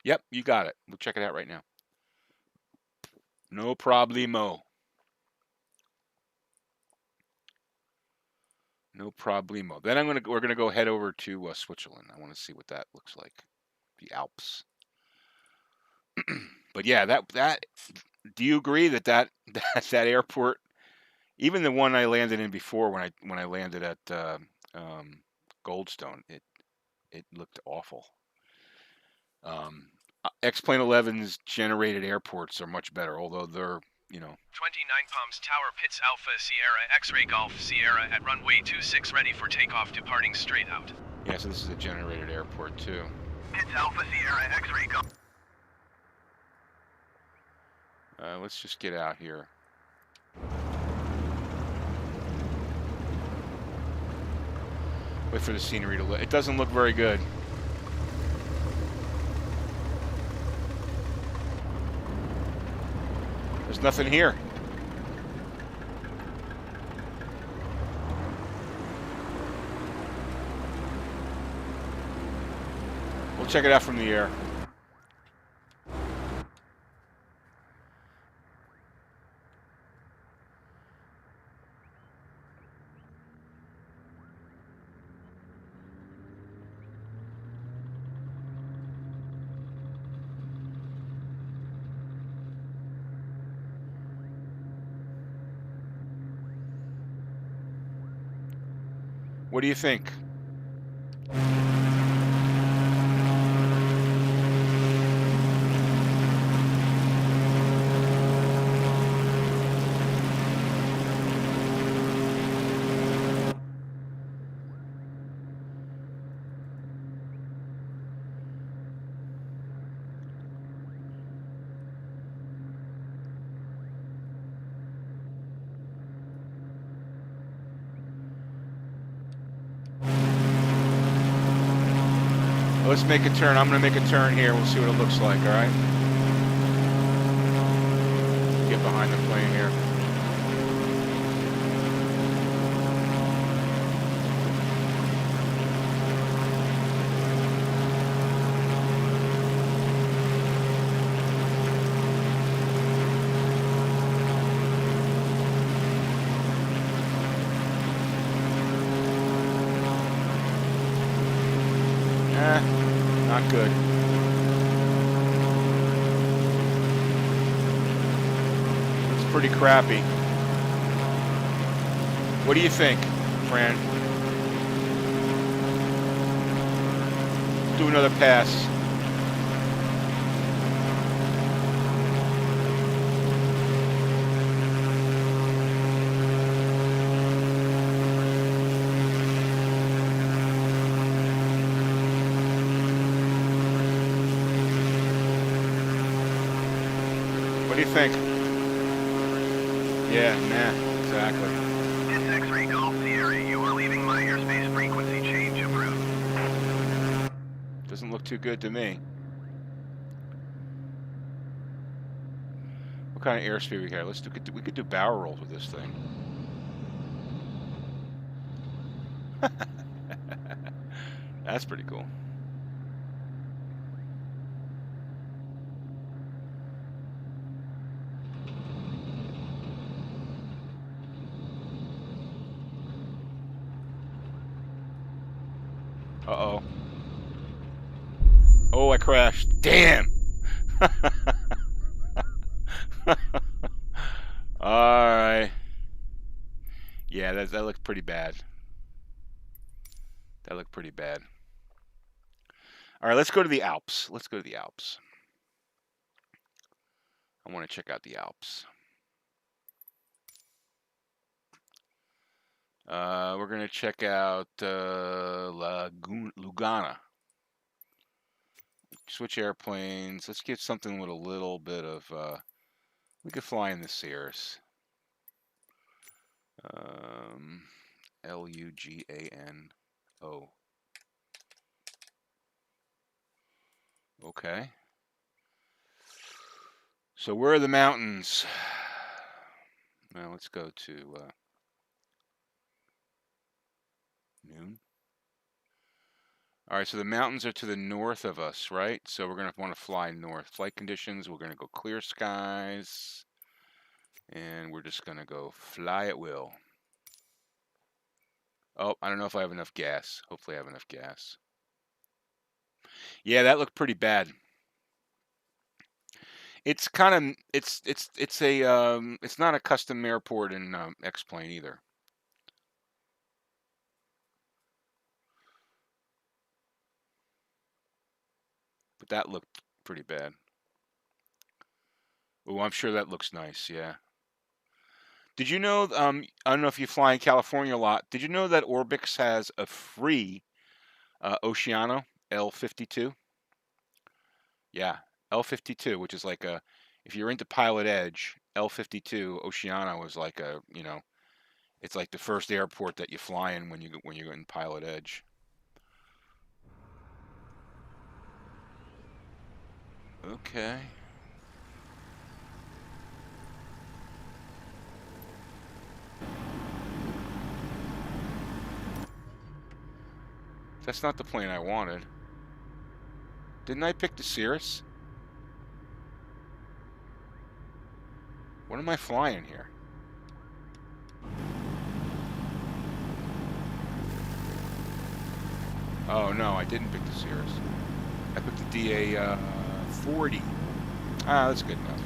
Yep, you got it. We'll check it out right now. No problemo. No problemo. Then we're gonna go head over to Switzerland. I want to see what that looks like, the Alps. But yeah, that. Do you agree that airport, even the one I landed in before when I landed at Goldstone, it looked awful. X-Plane 11's generated airports are much better, although they're, you know. 29 Palms Tower Pits Alpha Sierra X-Ray Golf Sierra at runway 26 ready for takeoff departing straight out. Yeah, so this is a generated airport too. Pits Alpha Sierra X-Ray Golf. Let's just get out here. Wait for the scenery to look. It doesn't look very good. There's nothing here. We'll check it out from the air. What do you think? Let's make a turn. I'm going to make a turn here. We'll see what it looks like, all right? Get behind the plane here. Not good. pretty crappy. What do you think, Fran? Do another pass. What do you think? Yeah, nah, exactly. It's X-ray Golf Sierra. You are leaving my airspace. Frequency change approved. Doesn't look too good to me. What kind of airspeed we got? We could do barrel rolls with this thing. That's pretty cool. Uh-oh. Oh, I crashed. Damn! Alright. Yeah, that looked pretty bad. That looked pretty bad. Alright, let's go to the Alps. Let's go to the Alps. I want to check out the Alps. We're going to check out Lugana. Switch airplanes. Let's get something with a little bit of... we could fly in the Cirrus. Lugano. Okay. So where are the mountains? Well, let's go to noon. All right, so the mountains are to the north of us, right? So we're going to want to fly north. Flight conditions, we're going to go clear skies. And we're just going to go fly at will. Oh, I don't know if I have enough gas. Hopefully I have enough gas. Yeah, that looked pretty bad. It's kind of it's not a custom airport in X-Plane either. But that looked pretty bad. Oh, I'm sure that looks nice, yeah. Did you know, I don't know if you fly in California a lot, did you know that Orbix has a free Oceano L52? Yeah, L52, which is like a, if you're into Pilot Edge, L52 Oceano is like a, you know, it's like the first airport that you fly in when you're in Pilot Edge. Okay. That's not the plane I wanted. Didn't I pick the Cirrus? What am I flying here? Oh no, I didn't pick the Cirrus. I picked the DA40. Ah, that's good enough.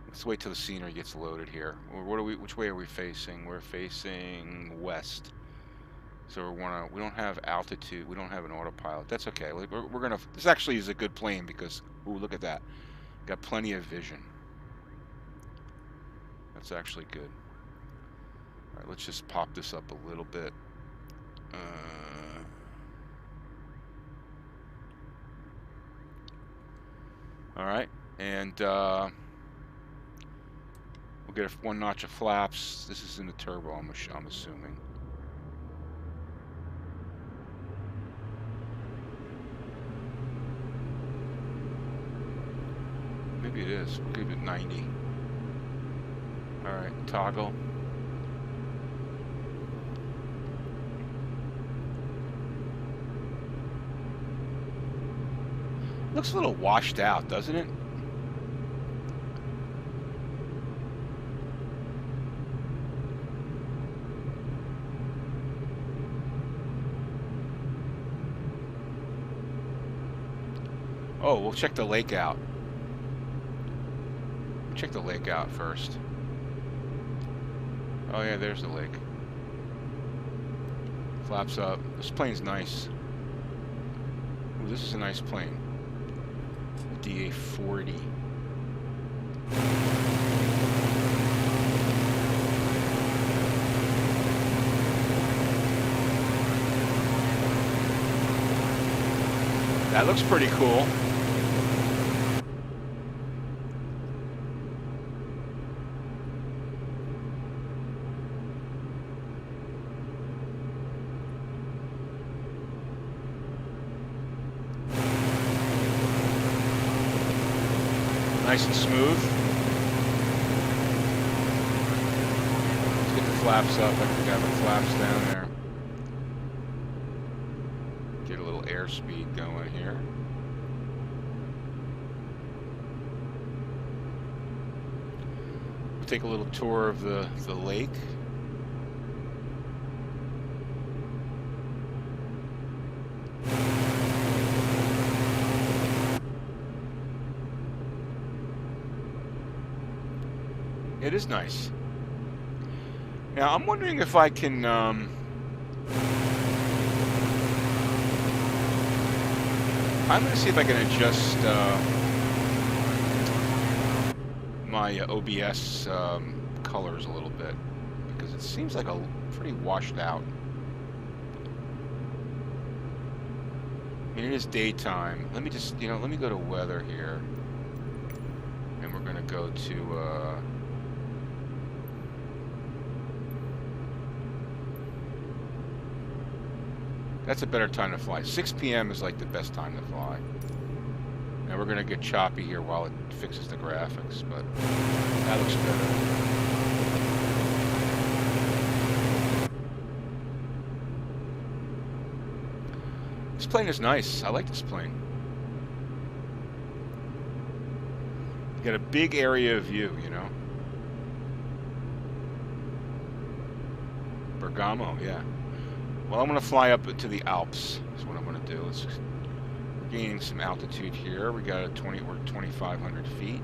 Let's wait till the scenery gets loaded here. Which way are we facing? We're facing west. So we don't have altitude. We don't have an autopilot. That's okay. We're gonna. This actually is a good plane because, ooh, look at that. Got plenty of vision. That's actually good. All right, let's just pop this up a little bit. All right, and we'll get one notch of flaps. This is in the turbo, I'm assuming. Maybe it is. We'll give it 90. All right, toggle. Looks a little washed out, doesn't it? Oh, we'll check the lake out. check the lake out first. Oh yeah, there's the lake. Flaps up. This plane's nice. Ooh, this is a nice plane. The DA40. That looks pretty cool. Nice and smooth. Let's get the flaps up. I think I have the flaps down there. Get a little airspeed going here. We'll take a little tour of the lake. It is nice. Now, I'm wondering if I can, I'm going to see if I can adjust my OBS colors a little bit, because it seems like a pretty washed out. I mean, it is daytime. Let me just, let me go to weather here. And we're going to go to, that's a better time to fly. 6 p.m. is like the best time to fly. Now we're going to get choppy here while it fixes the graphics, but that looks better. This plane is nice. I like this plane. You got a big area of view, Bergamo, yeah. Well, I'm going to fly up to the Alps. That's what I'm going to do. We're gaining some altitude here. We got we're 2,500 feet.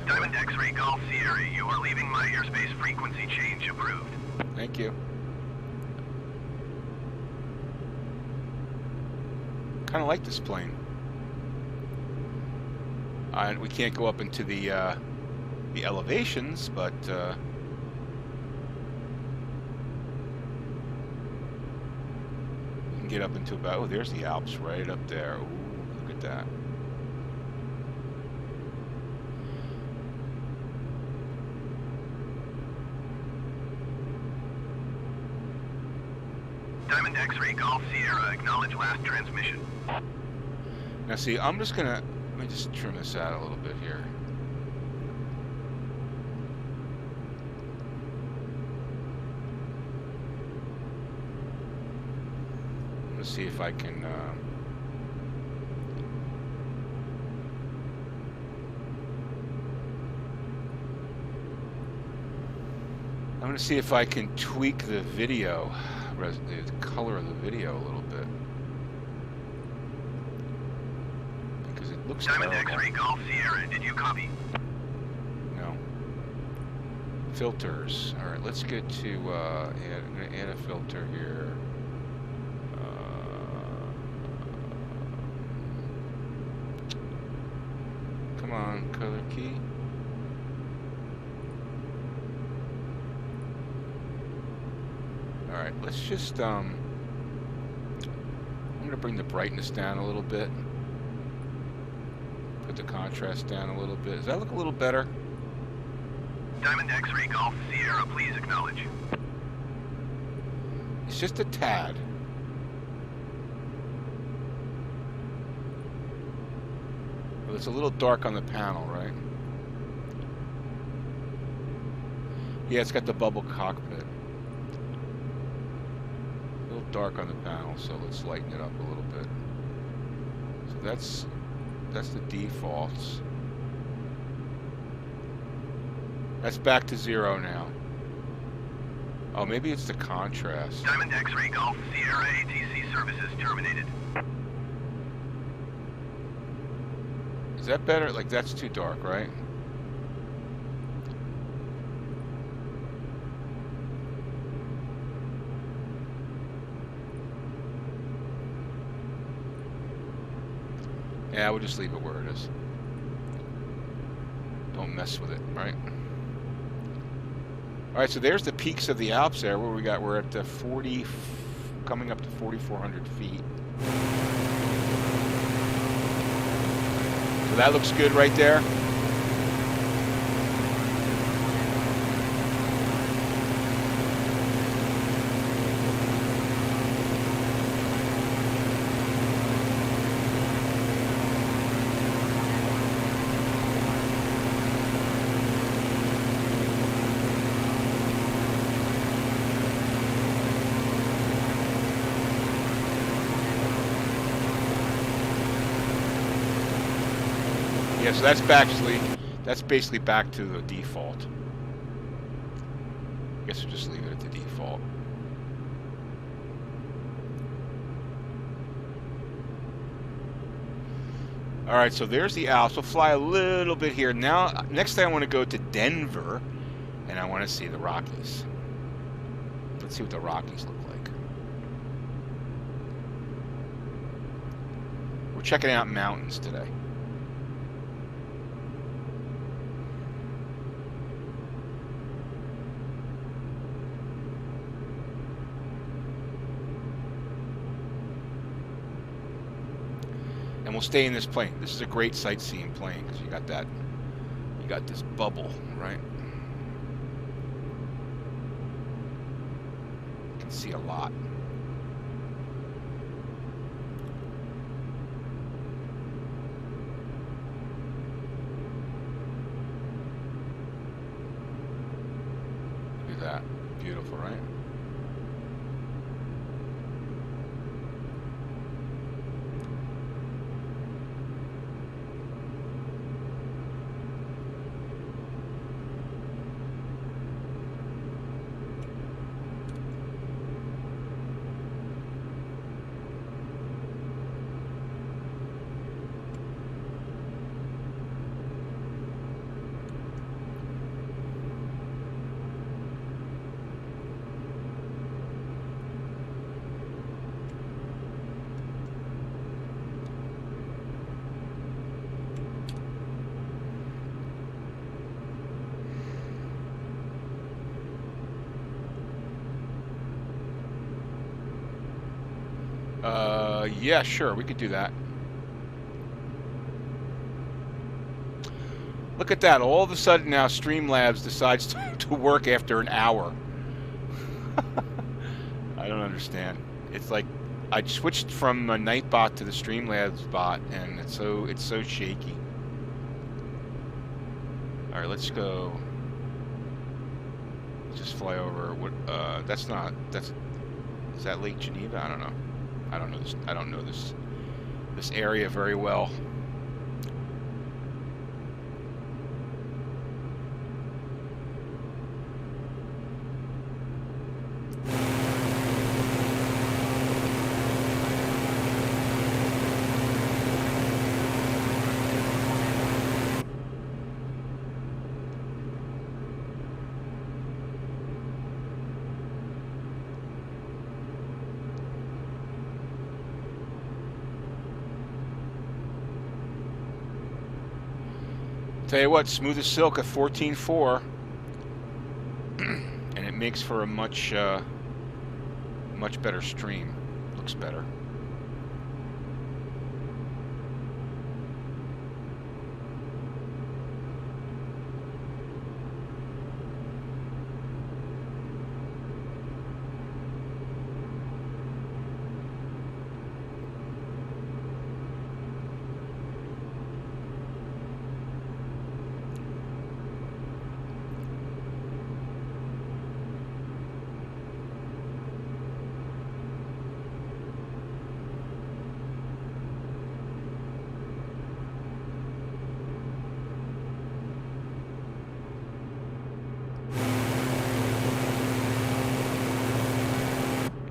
Diamond X-Ray Golf Sierra, you are leaving my airspace frequency change approved. Thank you. Kind of like this plane. We can't go up into the elevations, but we can get up into about. Oh, there's the Alps right up there. Ooh, look at that. Diamond X-Ray Golf Sierra, acknowledge last transmission. Now see, I'm just gonna, let me just trim this out a little bit here. Let's see if I can, I'm gonna see if I can tweak the video, the color of the video a little bit. Looks Diamond terrible. X-Ray Golf Sierra, did you copy? No. Filters. All right, let's get to, I'm going to add a filter here. Come on, color key. All right, let's just, I'm going to bring the brightness down a little bit. Put the contrast down a little bit. Does that look a little better? Diamond X-Ray Golf Sierra, please acknowledge. It's just a tad. Well, it's a little dark on the panel, right? Yeah, it's got the bubble cockpit. A little dark on the panel, so let's lighten it up a little bit. So that's the defaults. That's back to 0 now. Oh, maybe it's the contrast. Diamond X-Ray Golf Sierra ATC services terminated. Is that better? Like, that's too dark, right? Yeah, we'll just leave it where it is. Don't mess with it, right? All right, so there's the peaks of the Alps there. Where we got, we're at the 40, coming up to 4,400 feet. So that looks good right there. Yeah, so that's basically back to the default. I guess we'll just leave it at the default. All right, so there's the Alps. We'll fly a little bit here. Now, next thing I want to go to Denver, and I want to see the Rockies. Let's see what the Rockies look like. We're checking out mountains today. And we'll stay in this plane. This is a great sightseeing plane because you got that, you got this bubble, right? You can see a lot. Look at that. Beautiful, right? Yeah, sure, we could do that. Look at that. All of a sudden now Streamlabs decides to work after an hour. I don't understand. It's like I switched from a Nightbot to the Streamlabs bot, and it's so shaky. All right, let's go. Let's just fly over. What? Is that Lake Geneva? I don't know. I don't know this area very well. Tell you what, smooth as silk at 14.4, and it makes for a much better stream. Looks better.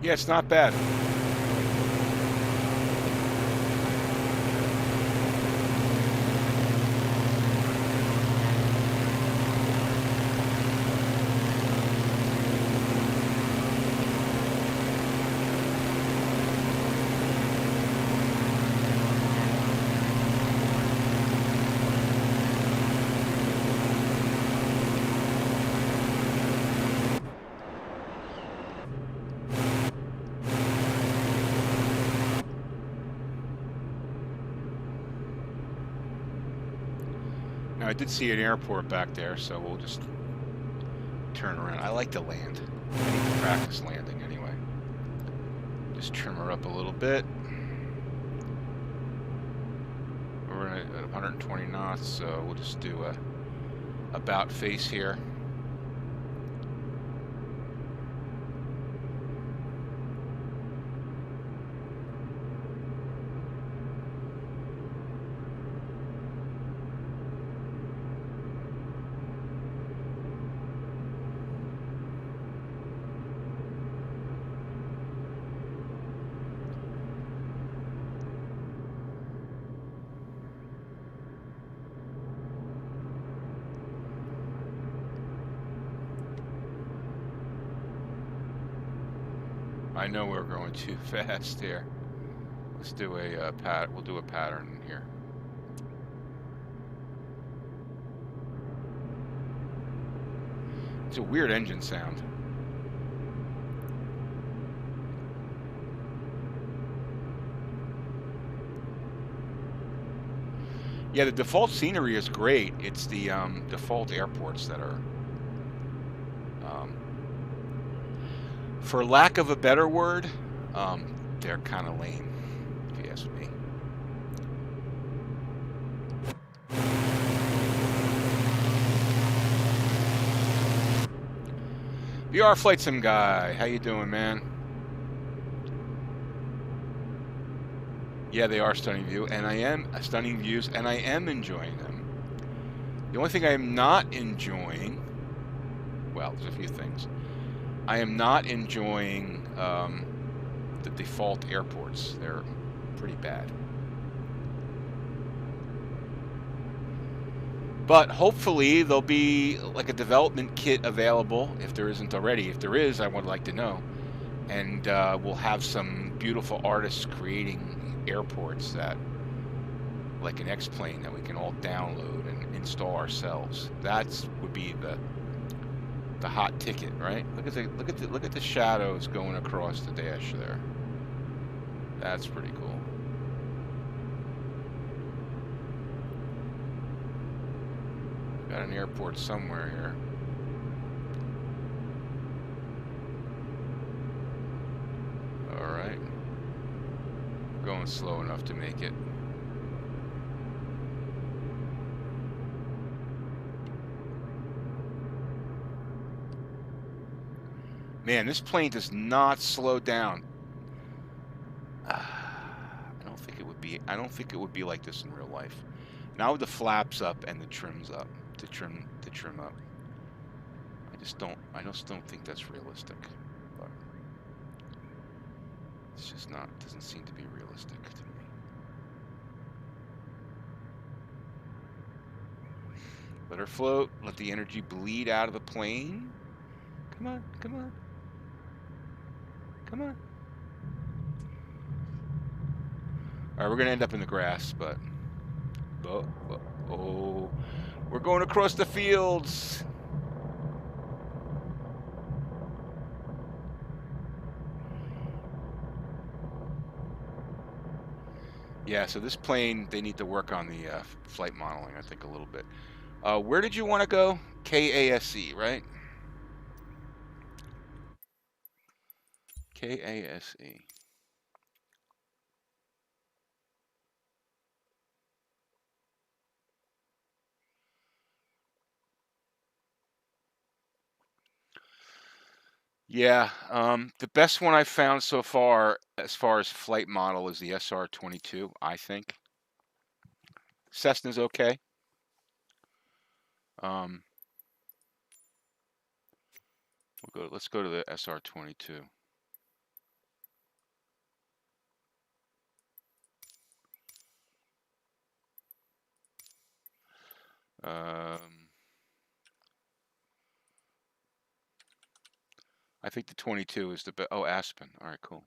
Yeah, it's not bad. Now, I did see an airport back there, so we'll just turn around. I like to land. I need to practice landing anyway. Just trim her up a little bit. We're at 120 knots, so we'll just do a about face here. I know we're going too fast here. Let's do a we'll do a pattern here. It's a weird engine sound. Yeah, the default scenery is great. It's the default airports that are, for lack of a better word, they're kind of lame, if you ask me. VR Flight Sim Guy, how you doing, man? Yeah, they are stunning views, and I am enjoying them. The only thing I am not enjoying, well, there's a few things. I am not enjoying the default airports. They're pretty bad. But hopefully there'll be like a development kit available if there isn't already. If there is, I would like to know. And we'll have some beautiful artists creating airports that, like an X-plane that we can all download and install ourselves. That would be the hot ticket, right? Look at the shadows going across the dash there. That's pretty cool. Got an airport somewhere here. All right. Going slow enough to make it. Man, this plane does not slow down. I don't think it would be like this in real life. Now with the flaps up and the trims up, to trim up. I just don't think that's realistic. But it's just not. It doesn't seem to be realistic to me. Let her float. Let the energy bleed out of the plane. Come on, come on. Come on. All right, we're going to end up in the grass, but... Oh, we're going across the fields. Yeah, so this plane, they need to work on the flight modeling, I think, a little bit. Where did you want to go? KASE, right? KASE. Yeah, the best one I've found so far as flight model is the SR22, I think. Cessna's okay. Let's go to the SR22. I think the 22 is the best. Oh, Aspen. All right, cool.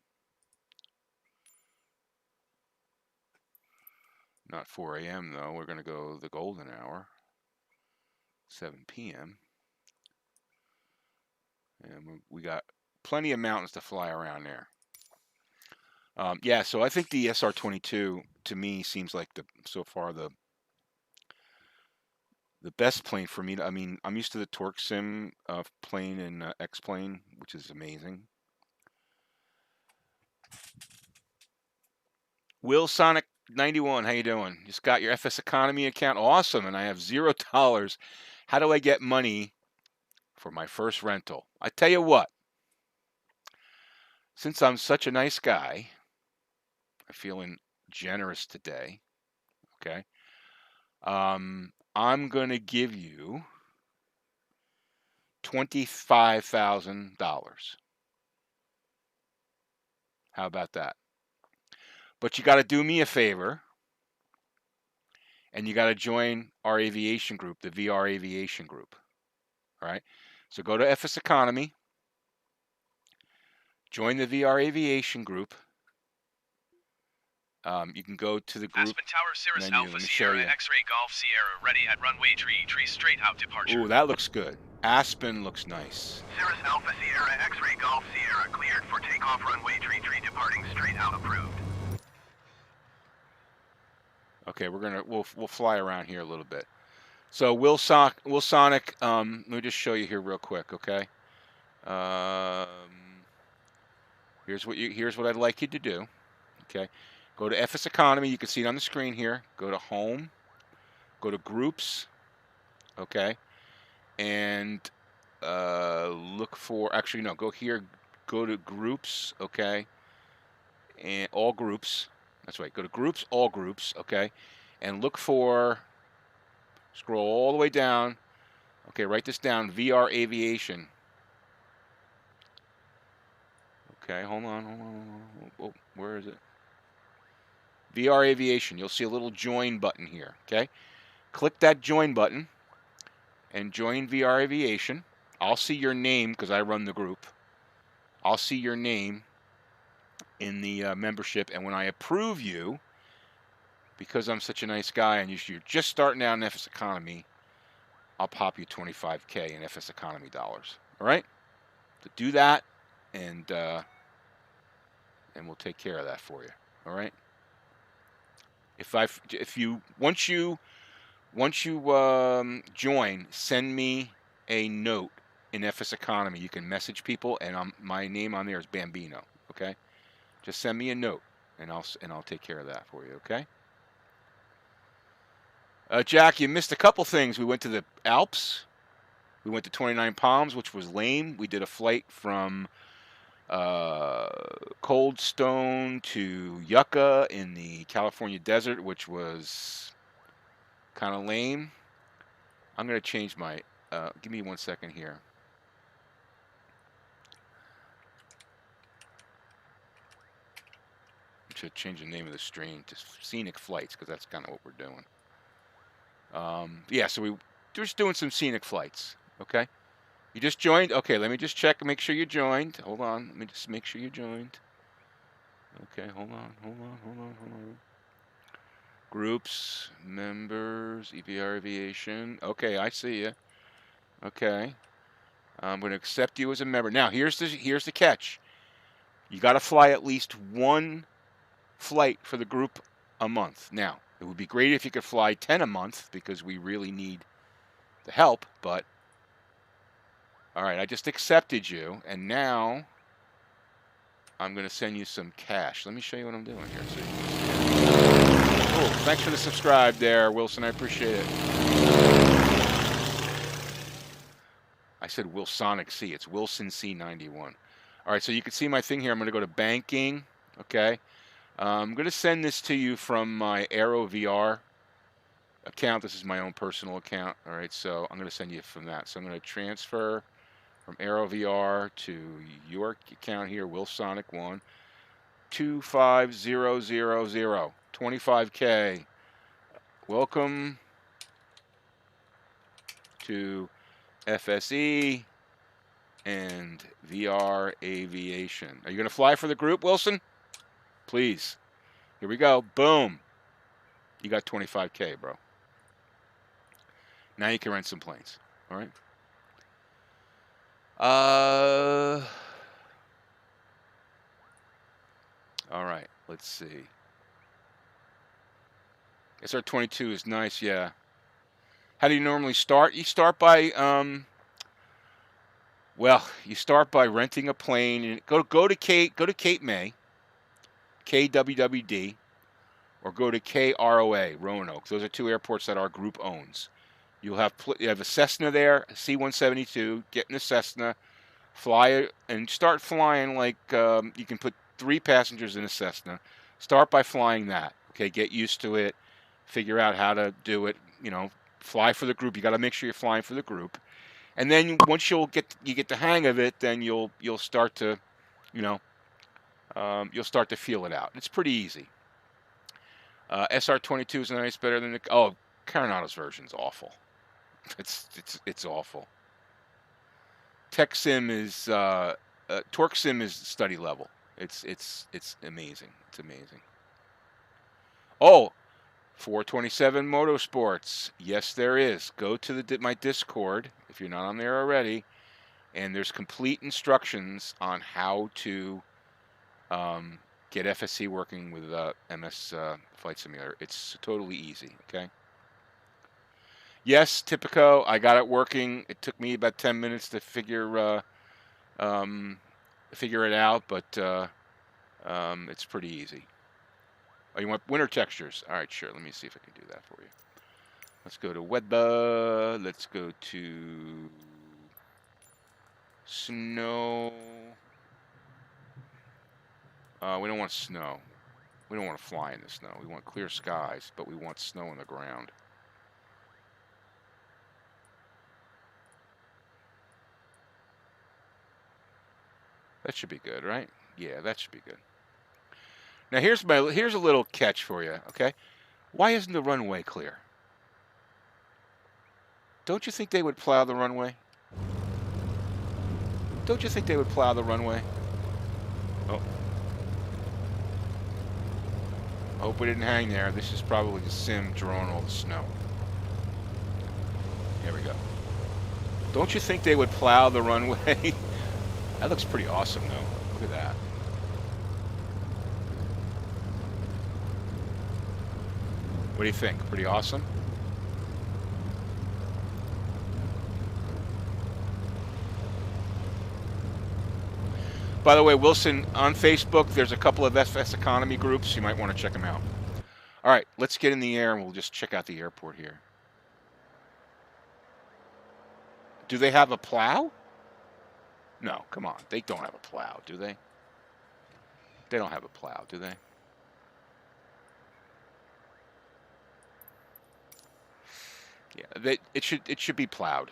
Not 4 a.m. though. We're going to go the golden hour, 7 p.m. And we got plenty of mountains to fly around there. Yeah, so I think the SR-22 to me seems like so far the best plane for me. I mean, I'm used to the Torque Sim plane and X-plane, which is amazing. Will Sonic 91, how you doing? Just got your FSEconomy account. Awesome, and I have $0. How do I get money for my first rental? I tell you what, since I'm such a nice guy, I'm feeling generous today, okay? I'm going to give you $25,000. How about that? But you got to do me a favor, and you got to join our aviation group, the VR Aviation Group. All right? So go to FSEconomy, join the VR Aviation Group. You can go to the group Aspen Tower, Cirrus menu. Alpha Let me show Sierra you. X-ray Golf Sierra ready at runway 3 straight out departure. Ooh, that looks good. Aspen looks nice. Cirrus Alpha Sierra X-ray Golf Sierra cleared for takeoff runway 3 departing straight out approved. Okay, we'll fly around here a little bit. So Will Sonic, let me just show you here real quick, okay? Here's what I'd like you to do. Okay, go to FSEconomy. You can see it on the screen here. Go to Home. Go to Groups. Okay, and look for. Actually, no. Go here. Go to Groups. Okay, and All Groups. That's right. Go to Groups. All Groups. Okay, and look for. Scroll all the way down. Okay, write this down. VR Aviation. Okay, hold on. Oh, where is it? VR Aviation. You'll see a little join button here. Okay, click that join button and join VR Aviation. I'll see your name because I run the group. I'll see your name in the membership, and when I approve you, because I'm such a nice guy and you're just starting out in FSEconomy, I'll pop you $25K in FSEconomy dollars. All right? So do that, and we'll take care of that for you. All right? Once you join, send me a note in FSEconomy. You can message people, and my name on there is Bambino. Okay, just send me a note, and I'll take care of that for you. Okay. Jack, you missed a couple things. We went to the Alps. We went to 29 Palms, which was lame. We did a flight from Cold Stone to Yucca in the California desert, which was kind of lame. I'm going to change my, give me 1 second here. I should change the name of the stream to Scenic Flights, because that's kind of what we're doing. Yeah, so we're just doing some scenic flights, okay? You just joined? Okay, let me just check and make sure you joined. Hold on, let me just make sure you joined. Okay, hold on. Groups, members, EVR Aviation. Okay, I see you. Okay. I'm going to accept you as a member. Now, here's the catch. You got to fly at least one flight for the group a month. Now, it would be great if you could fly 10 a month because we really need the help, but all right, I just accepted you, and now I'm going to send you some cash. Let me show you what I'm doing here. So cool. Thanks for the subscribe there, Wilson. I appreciate it. I said Wilsonic C. It's Wilson C91. All right, so you can see my thing here. I'm going to go to banking. Okay. I'm going to send this to you from my Aero VR account. This is my own personal account. All right, so I'm going to send you from that. So I'm going to transfer from Aero VR to your account here, Wilsonic1, 25000, 25K. Welcome to FSE and VR Aviation. Are you going to fly for the group, Wilson? Please. Here we go. Boom. You got 25K, bro. Now you can rent some planes. All right. All right. Let's see. SR22 is nice, yeah. How do you normally start? You start by you start by renting a plane and go to Cape May, KWWD, or go to KROA, Roanoke. Those are two airports that our group owns. You have a Cessna there, a C-172. Get in the Cessna, fly and start flying like you can put 3 passengers in a Cessna. Start by flying that. Okay, get used to it. Figure out how to do it. You know, fly for the group. You got to make sure you're flying for the group. And then once you get the hang of it, then you'll start to, you'll start to feel it out. It's pretty easy. SR22 is nice, better than the Caronato's version's awful. It's awful. Tech Sim is Torque Sim is study level. It's amazing. It's amazing. Oh, 427 Motorsports. Yes, there is. Go to my Discord if you're not on there already, and there's complete instructions on how to get FSC working with MS Flight Simulator. It's totally easy. Okay. Yes, Typico. I got it working. It took me about 10 minutes to figure it out, but it's pretty easy. Oh, you want winter textures? All right, sure. Let me see if I can do that for you. Let's go to Wedba. Let's go to snow. We don't want snow. We don't want to fly in the snow. We want clear skies, but we want snow on the ground. That should be good, right? Yeah, that should be good. Now here's a little catch for you, okay? Why isn't the runway clear? Don't you think they would plow the runway? Don't you think they would plow the runway? Oh. I hope we didn't hang there. This is probably the sim drawing all the snow. Here we go. Don't you think they would plow the runway? That looks pretty awesome, though. Look at that. What do you think? Pretty awesome? By the way, Wilson, on Facebook, there's a couple of FSEconomy groups. You might want to check them out. All right, let's get in the air and we'll just check out the airport here. Do they have a plow? No, come on. They don't have a plow, do they? They don't have a plow, do they? Yeah, it should be plowed.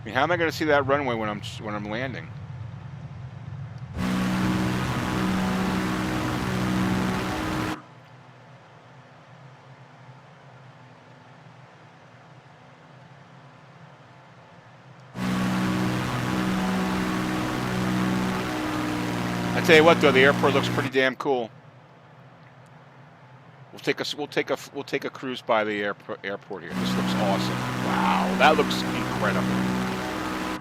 I mean, how am I going to see that runway when I'm landing? I tell you what, though, the airport looks pretty damn cool. We'll take a cruise by the airport here. This looks awesome. Wow, that looks incredible.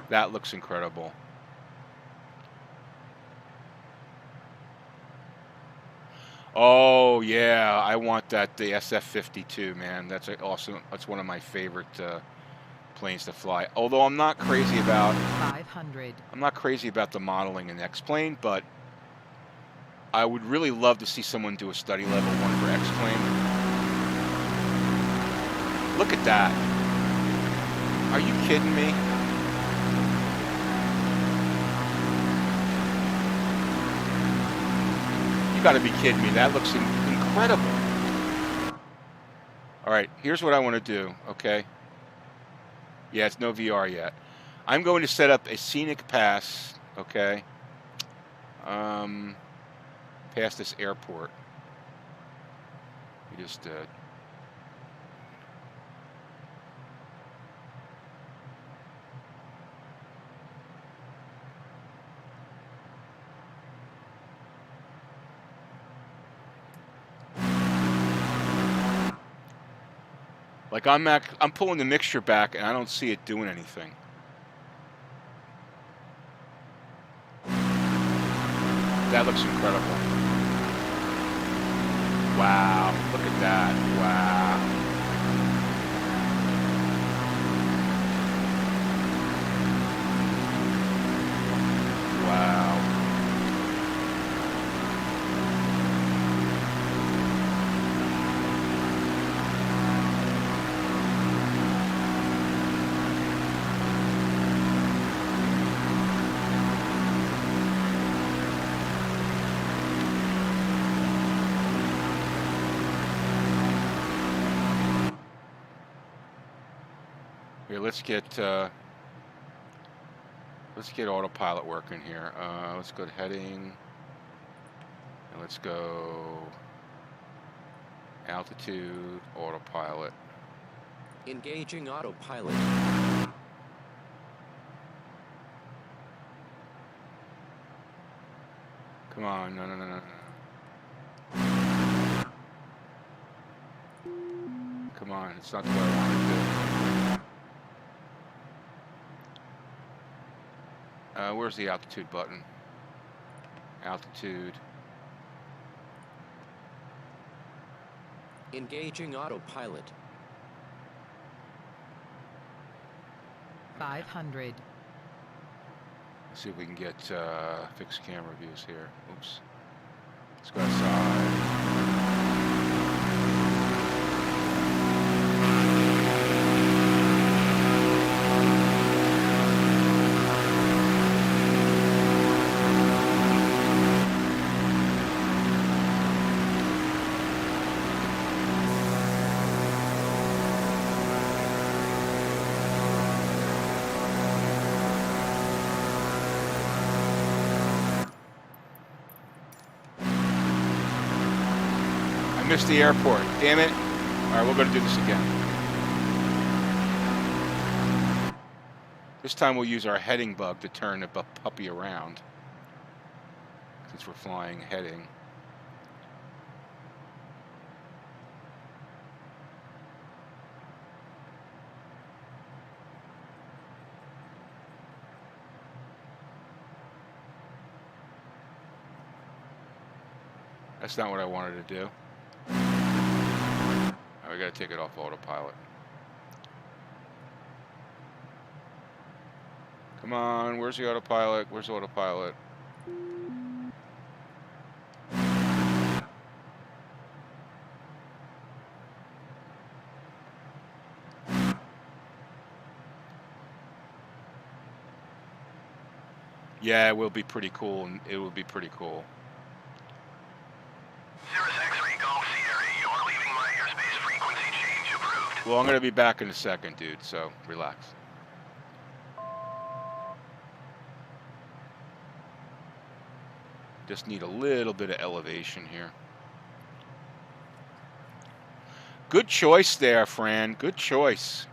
That looks incredible. Oh yeah, I want the SF-52, man. That's awesome. That's one of my favorite planes to fly. Although I'm not crazy about 500. I'm not crazy about the modeling in X-plane, but I would really love to see someone do a study level one for X-plane. Look at that. Are you kidding me? You got to be kidding me. That looks incredible. All right, here's what I want to do, okay? Yeah, it's no VR yet. I'm going to set up a scenic pass, okay? Past this airport. We just like I'm pulling the mixture back and I don't see it doing anything. That looks incredible. Wow, look at that. Wow. Wow. Here, let's get autopilot working here. Let's go to heading, and let's go altitude, autopilot. Engaging autopilot. Come on, no. Come on, it's not the way I want to do. Where's the altitude button? Altitude. Engaging autopilot. 500. Let's see if we can get fixed camera views here. Oops. Let's go outside. Missed the airport. Damn it. All right, we're going to do this again. This time we'll use our heading bug to turn the puppy around, since we're flying heading. That's not what I wanted to do. We gotta take it off autopilot. Come on, where's the autopilot? Where's the autopilot? Yeah, it will be pretty cool. It will be pretty cool. Well, I'm going to be back in a second, dude, so relax. Just need a little bit of elevation here. Good choice there, Fran. Good choice.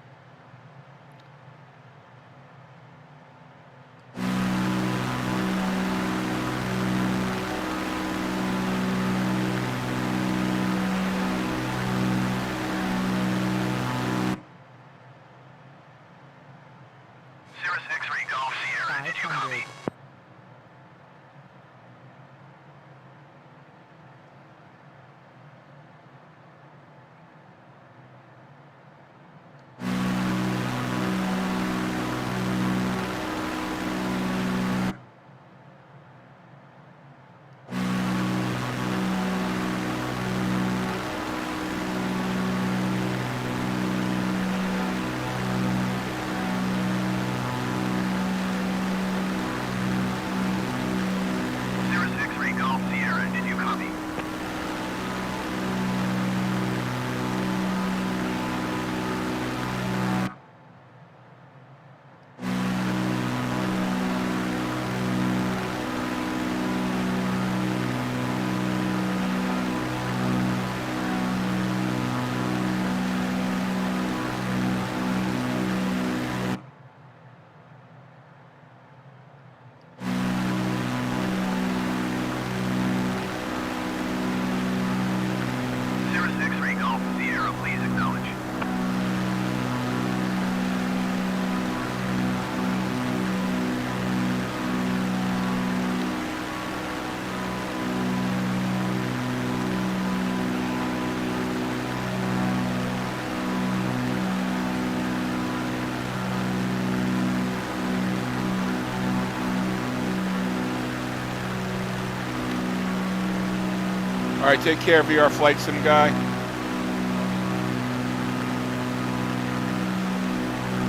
All right, take care, VR Flight Sim guy.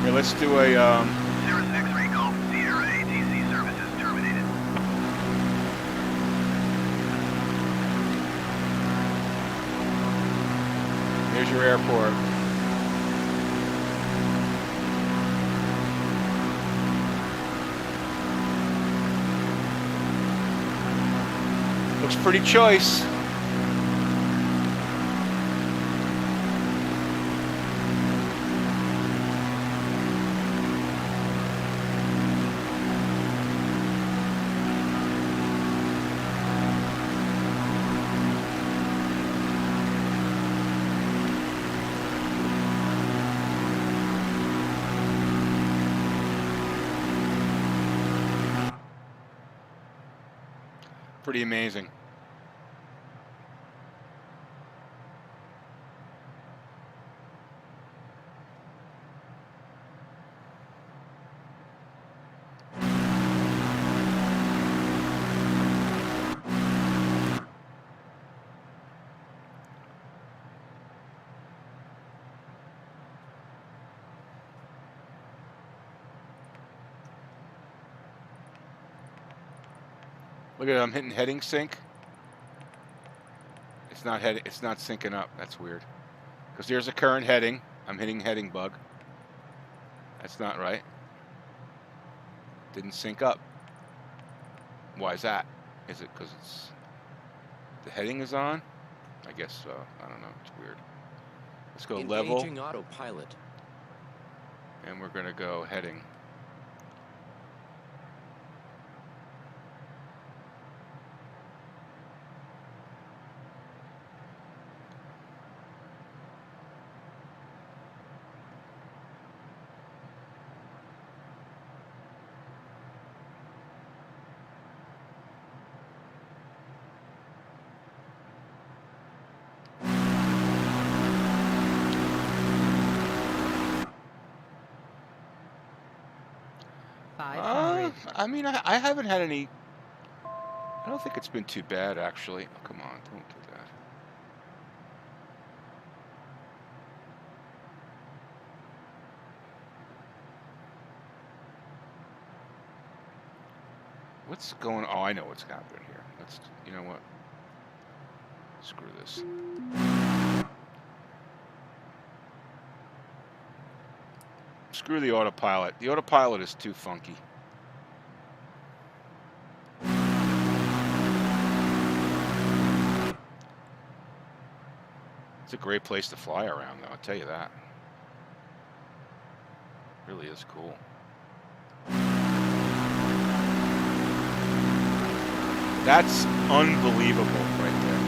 Here, let's do a... Cirrus X-ray Golf Sierra ATC services terminated. Here's your airport. Looks pretty choice. Pretty amazing. Look at it, I'm hitting heading sync. It's not syncing up. That's weird. Because there's a current heading. I'm hitting heading bug. That's not right. Didn't sync up. Why is that? Is it because it's the heading is on? I guess so. I don't know. It's weird. Let's go level. Engaging autopilot. And we're going to go heading. I mean, I haven't had any. I don't think it's been too bad, actually. Oh, come on, don't do that. What's going on? Oh, I know what's happening here. Let's, you know what? Screw this. Screw the autopilot. The autopilot is too funky. It's a great place to fly around, though, I'll tell you that. It really is cool. That's unbelievable right there.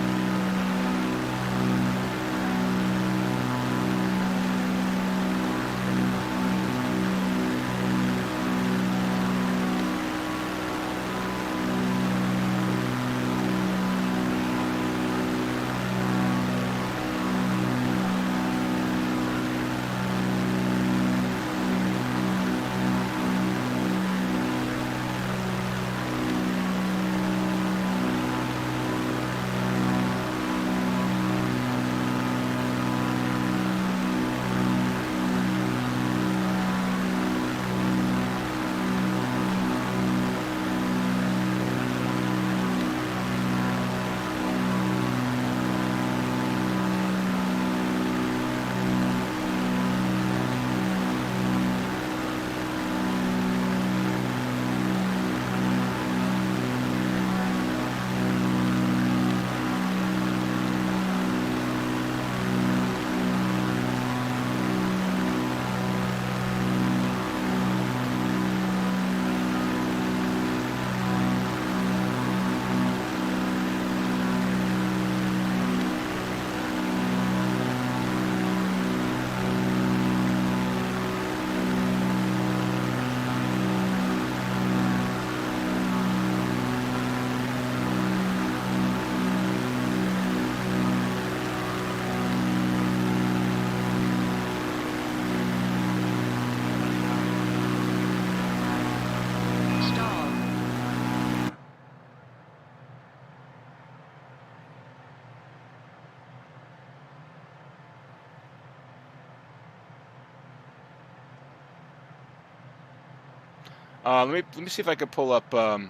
Let me see if I can pull up. Tell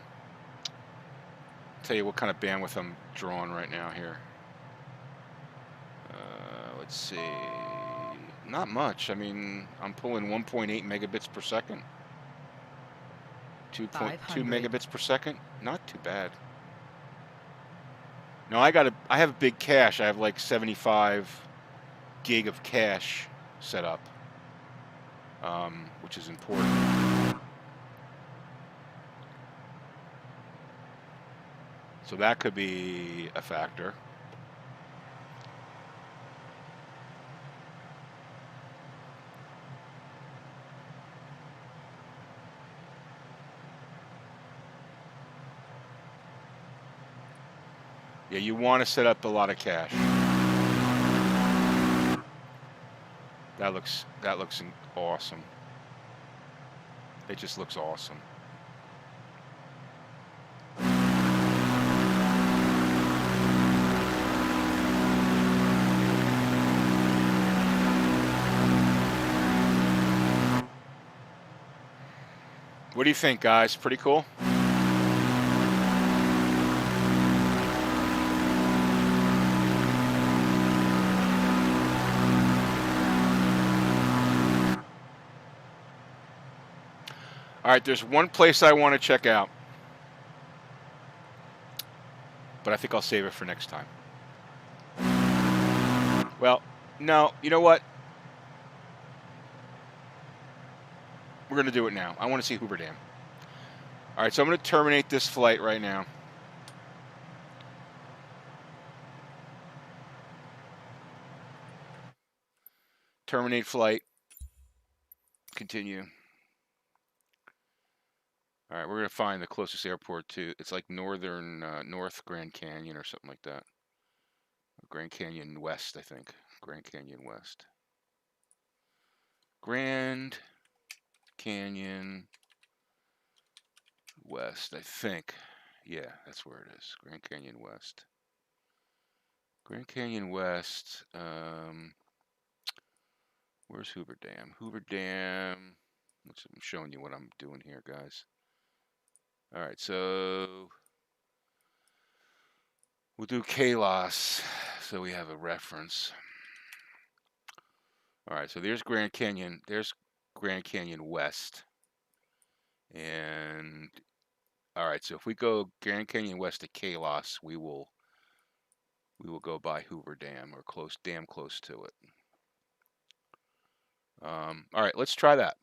you what kind of bandwidth I'm drawing right now here. Let's see. Not much. I mean, I'm pulling 1.8 megabits per second. 2.2 megabits per second. Not too bad. No, I have a big cache. I have like 75 gig of cache set up, which is important. So that could be a factor. Yeah, you want to set up a lot of cache. That looks awesome. It just looks awesome. What do you think, guys? Pretty cool? All right, there's one place I want to check out, but I think I'll save it for next time. Well, no, you know what? We're going to do it now. I want to see Hoover Dam. All right, so I'm going to terminate this flight right now. Terminate flight. Continue. All right, we're going to find the closest airport to, it's like North Grand Canyon or something like that. Grand Canyon West, I think. Grand Canyon West. Grand Canyon West, I think. Yeah, that's where it is. Grand Canyon West. Grand Canyon West. Where's Hoover Dam? Hoover Dam. I'm showing you what I'm doing here, guys. All right, so we'll do KLOS so we have a reference. All right, so there's Grand Canyon. There's Grand Canyon West. And all right, so if we go Grand Canyon West to KLOS, we will go by Hoover Dam or damn close to it. All right, let's try that.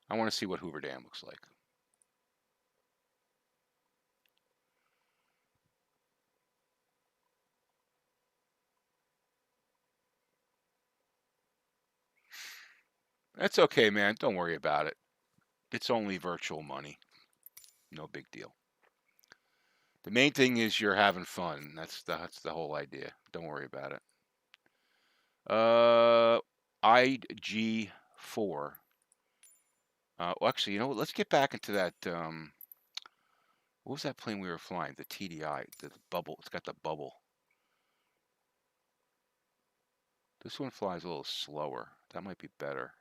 I want to see what Hoover Dam looks like. That's okay, man. Don't worry about it. It's only virtual money. No big deal. The main thing is you're having fun. That's the whole idea. Don't worry about it. IG4. Well, actually, you know what? Let's get back into that. What was that plane we were flying? The TDI. The bubble. It's got the bubble. This one flies a little slower. That might be better.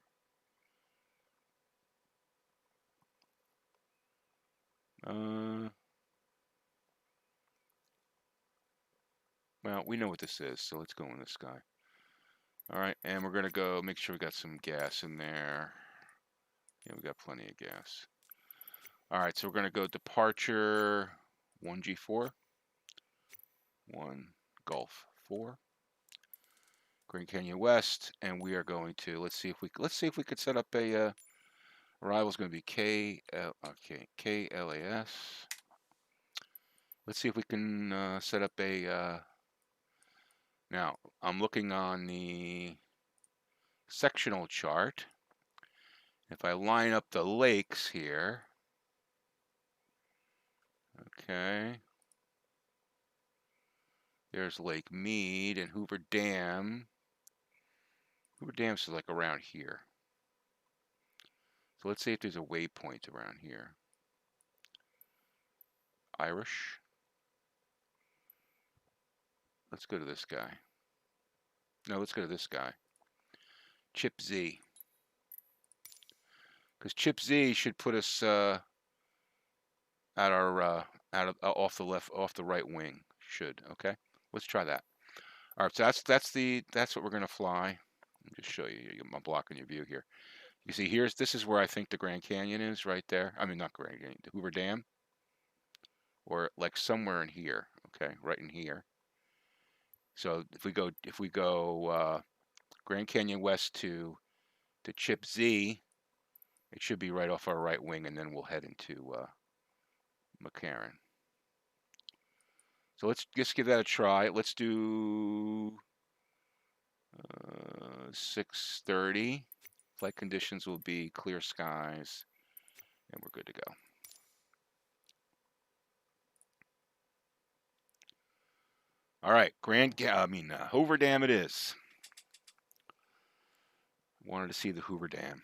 Well, we know what this is, so let's go in this guy. All right, and we're gonna go make sure we got some gas in there. Yeah, we got plenty of gas. All right, so we're gonna go departure 1G4, 1 Gulf 4, Grand Canyon West, and we are going to let's see if we could set up a arrival is going to be KLAS. Let's see if we can set up a. Now I'm looking on the sectional chart. If I line up the lakes here, okay, there's Lake Mead and Hoover Dam. Hoover Dam's like around here. So let's see if there's a waypoint around here. Irish. Let's go to this guy. No, let's go to this guy. Chip Z. because Chip Z should put us at our off the right wing. Should. Okay, let's try that. All right, so that's what we're gonna fly. Let me just show you. I'm blocking your view here. You see, this is where I think the Grand Canyon is, right there. I mean, not Grand Canyon, the Hoover Dam, or like somewhere in here. Okay, right in here. So if we go Grand Canyon west to Chip Z, it should be right off our right wing, and then we'll head into McCarran. So let's just give that a try. Let's do 6:30. Flight conditions will be clear skies, and we're good to go. All right, Hoover Dam it is. Wanted to see the Hoover Dam.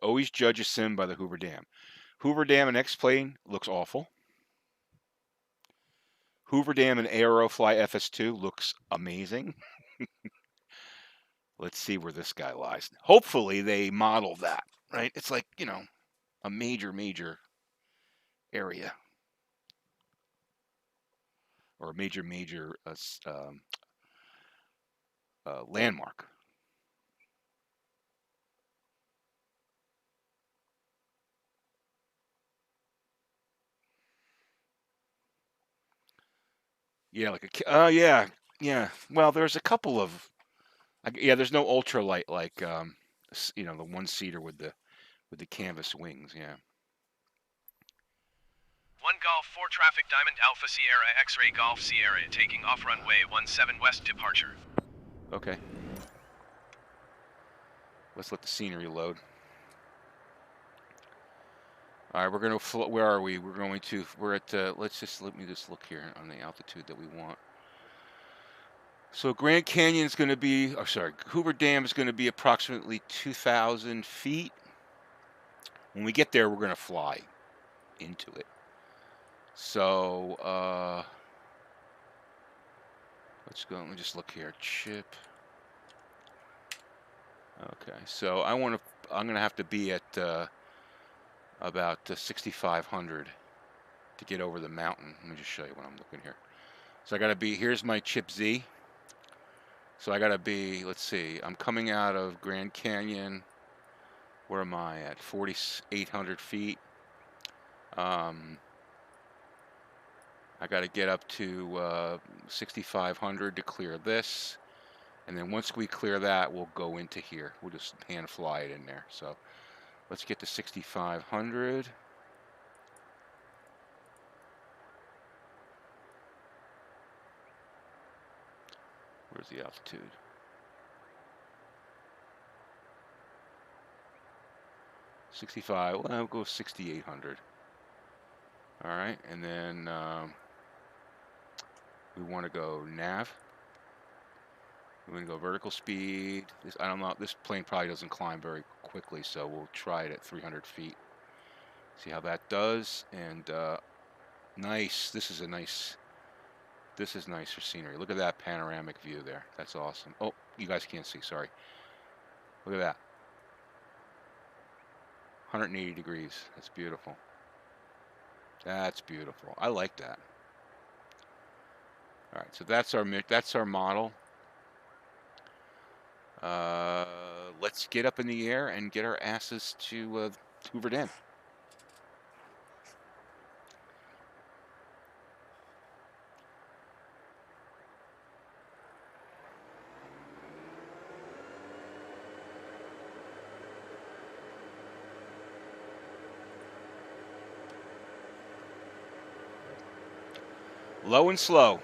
Always judge a sim by the Hoover Dam. Hoover Dam in X-Plane looks awful. Hoover Dam in Aerofly FS2 looks amazing. Let's see where this guy lies. Hopefully they model that, right? It's like, you know, a major area. Or a major landmark. Yeah, like yeah. Well, there's a couple of, there's no ultralight like, you know, the one-seater with the canvas wings, yeah. 1 Golf 4 traffic Diamond Alpha Sierra X-Ray Golf Sierra taking off runway 17 west departure. Okay. Let's let the scenery load. All right, we're going to where are we? We're at let me just look here on the altitude that we want. So Grand Canyon is going to be, Hoover Dam is going to be approximately 2,000 feet. When we get there, we're going to fly into it. So let's go. Let me just look here. Chip. Okay, so I'm going to have to be at about 6,500 to get over the mountain. Let me just show you what I'm looking here. So I got to be, here's my Chip Z. So I got to be, let's see, I'm coming out of Grand Canyon. Where am I at? 4,800 feet. I got to get up to 6,500 to clear this. And then once we clear that, we'll go into here. We'll just hand fly it in there. So let's get to 6,500. Where's the altitude? Well, I'll go 6,800. All right, and then we want to go nav. We're going to go vertical speed. I don't know. This plane probably doesn't climb very quickly, so we'll try it at 300 feet. See how that does. And nice. This is nice for scenery. Look at that panoramic view there. That's awesome. Oh, you guys can't see. Sorry. Look at that. 180 degrees. That's beautiful. That's beautiful. I like that. All right, so that's our model. Let's get up in the air and get our asses to Hoover Dam. Low and slow.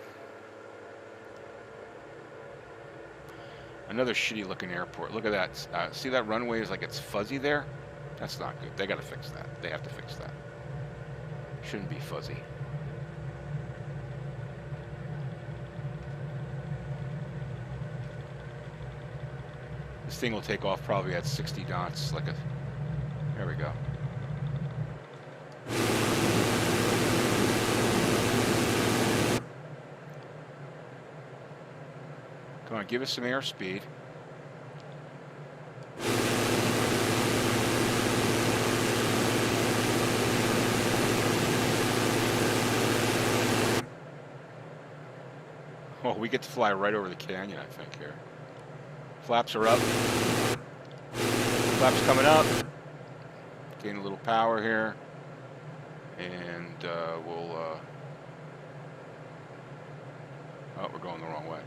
Another shitty looking airport. Look at that. See that runway is like it's fuzzy there? That's not good. They got to fix that. They have to fix that. Shouldn't be fuzzy. This thing will take off probably at 60 knots. There we go. Come on, give us some airspeed. Oh, we get to fly right over the canyon, I think, here. Flaps are up. Flaps coming up. Gain a little power here. And we'll... Oh, we're going the wrong way.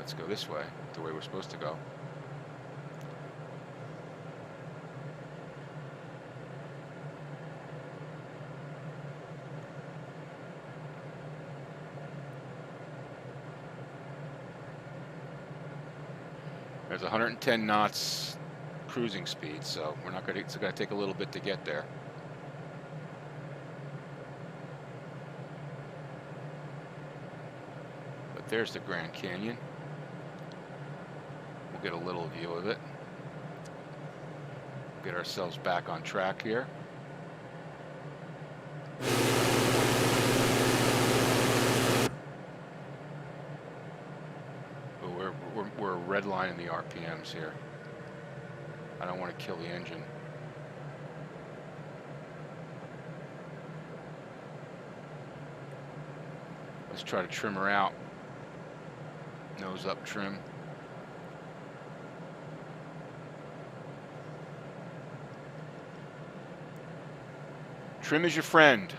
Let's go this way, the way we're supposed to go. There's 110 knots cruising speed, so we're not going to. It's going to take a little bit to get there. But there's the Grand Canyon. We'll get a little view of it. Get ourselves back on track here. We're redlining the RPMs here. I don't want to kill the engine. Let's try to trim her out. Nose up trim. Trim is your friend.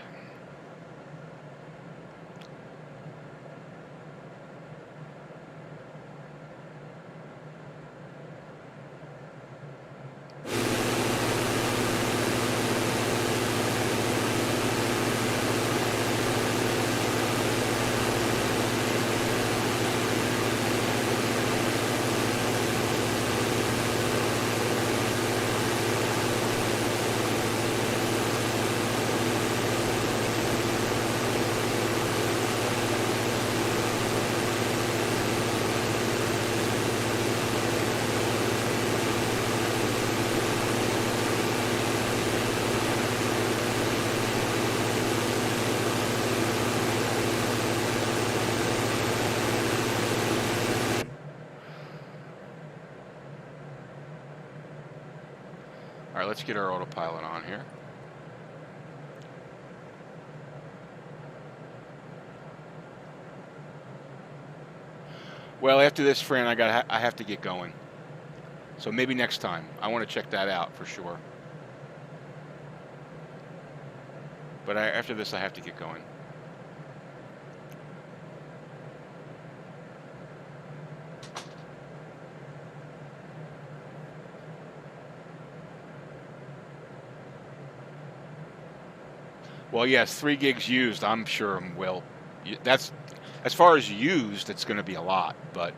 All right, let's get our autopilot on here. Well, after this, Fran, I have to get going. So maybe next time. I want to check that out for sure. But after this, I have to get going. Well, yes, 3 gigs used. I'm sure that's as far as used. It's going to be a lot, but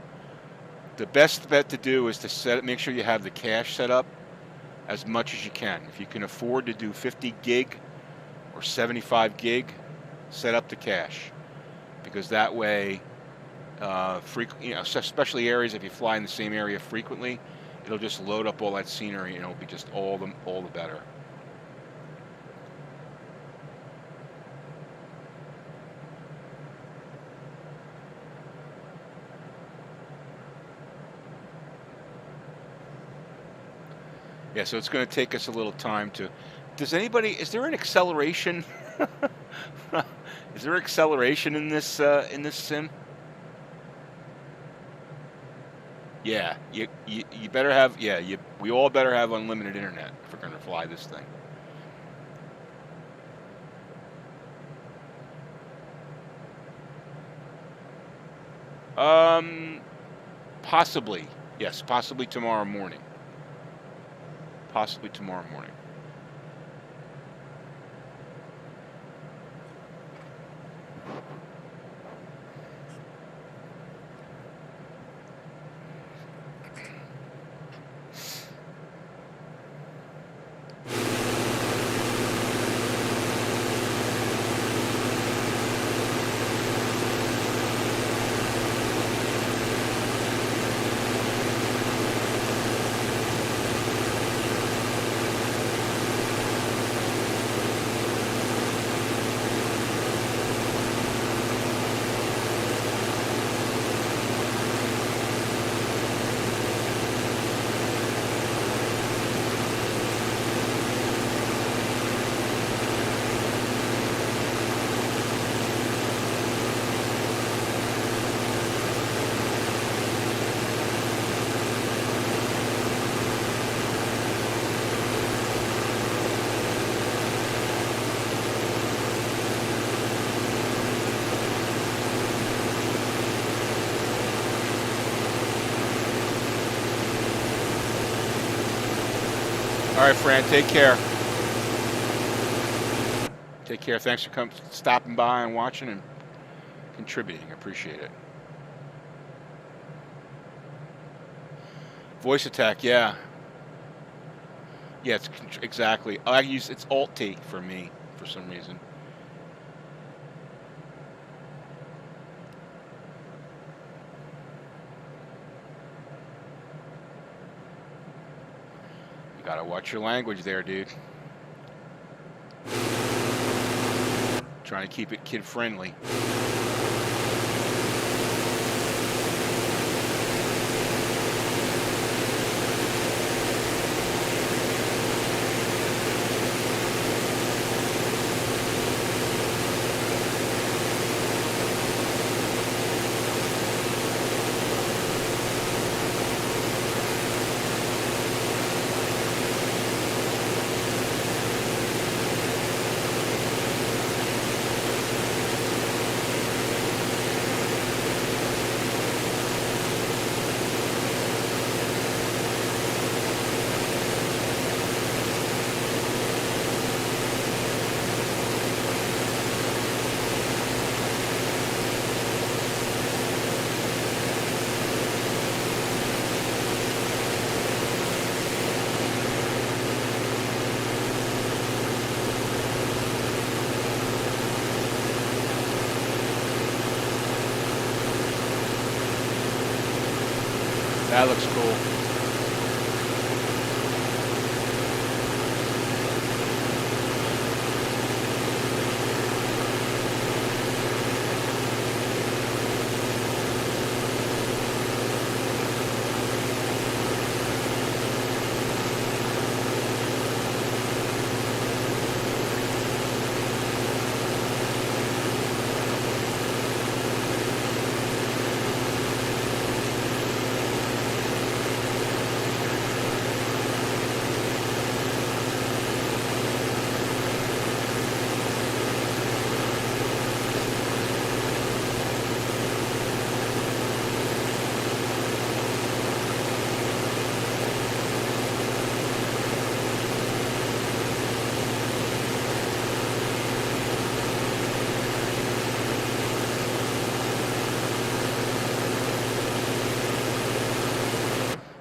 the best bet to do is to make sure you have the cache set up as much as you can. If you can afford to do 50 gig or 75 gig, set up the cache, because that way, especially areas if you fly in the same area frequently, it'll just load up all that scenery and it'll be just all the better. Yeah, so it's going to take us a little time to... is there an acceleration? Is there acceleration in this sim? Yeah, you better have... Yeah, we all better have unlimited internet if we're going to fly this thing. Possibly. Yes, possibly tomorrow morning. Possibly tomorrow morning. All right, Fran, take care. Take care. Thanks for stopping by and watching and contributing. I appreciate it. Voice attack, yeah. Yeah, it's exactly. It's Alt-T for me for some reason. You gotta watch your language there, dude. Trying to keep it kid-friendly. That looks cool.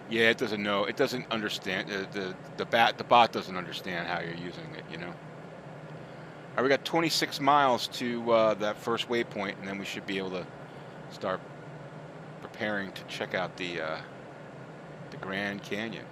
Yeah, it doesn't know. It doesn't understand. The bot doesn't understand how you're using it. You know. All right, we got 26 miles to that first waypoint, and then we should be able to start preparing to check out the Grand Canyon.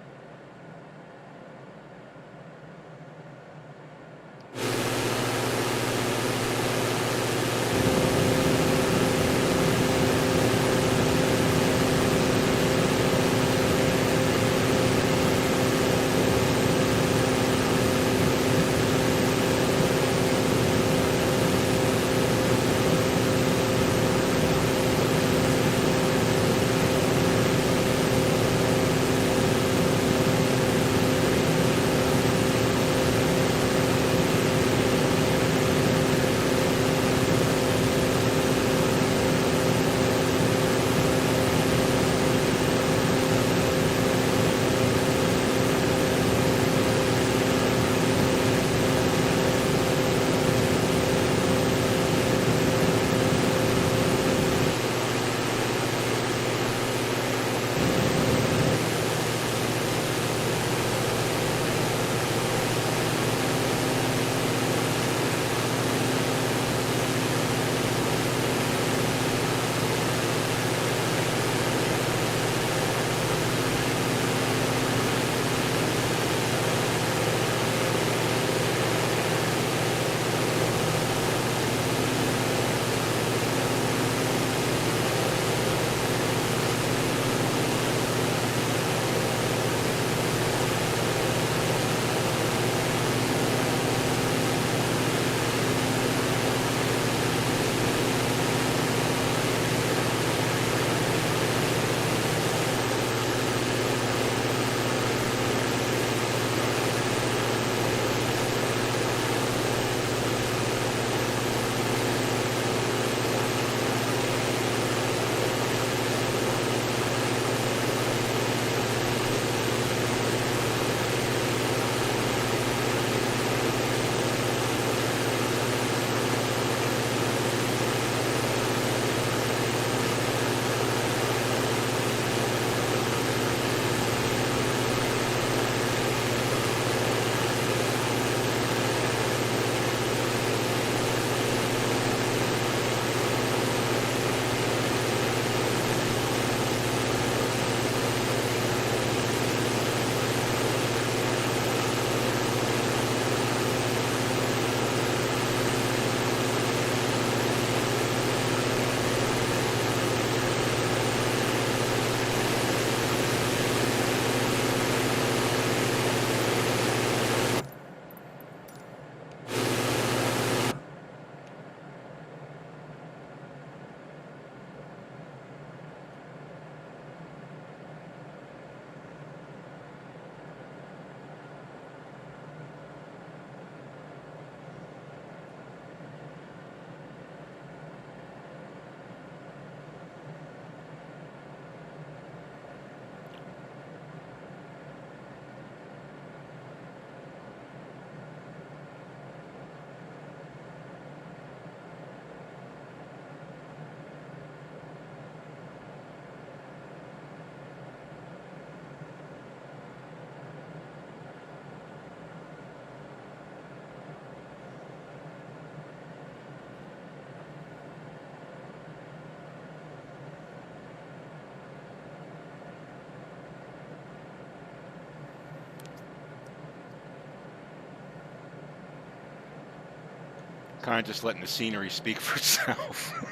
Kind of just letting the scenery speak for itself.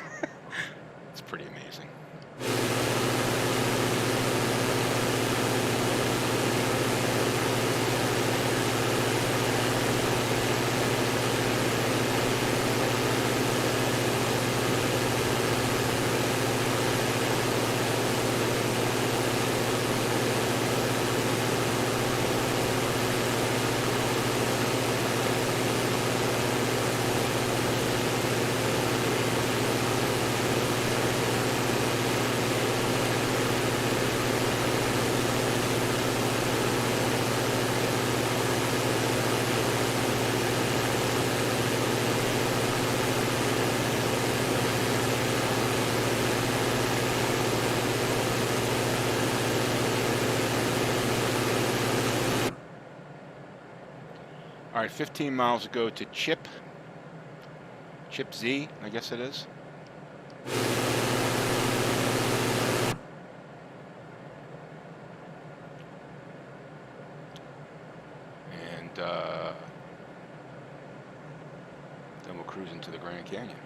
It's pretty amazing. All right, 15 miles to go to Chip Z, I guess it is. And then we'll cruise into the Grand Canyon.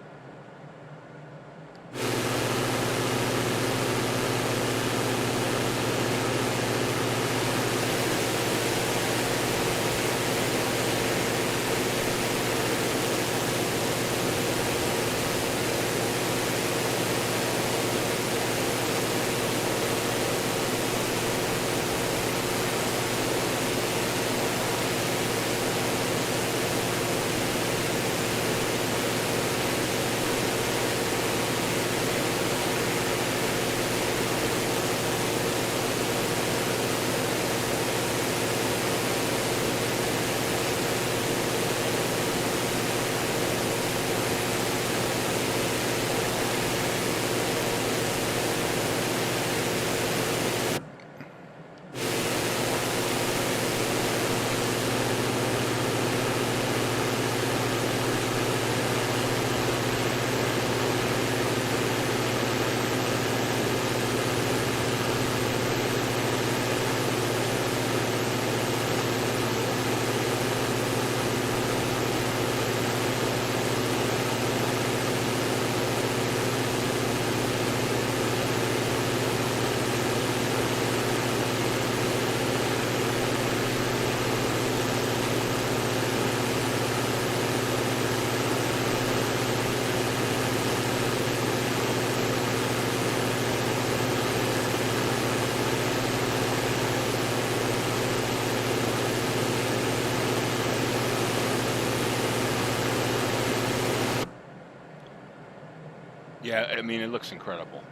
Yeah, I mean, it looks incredible.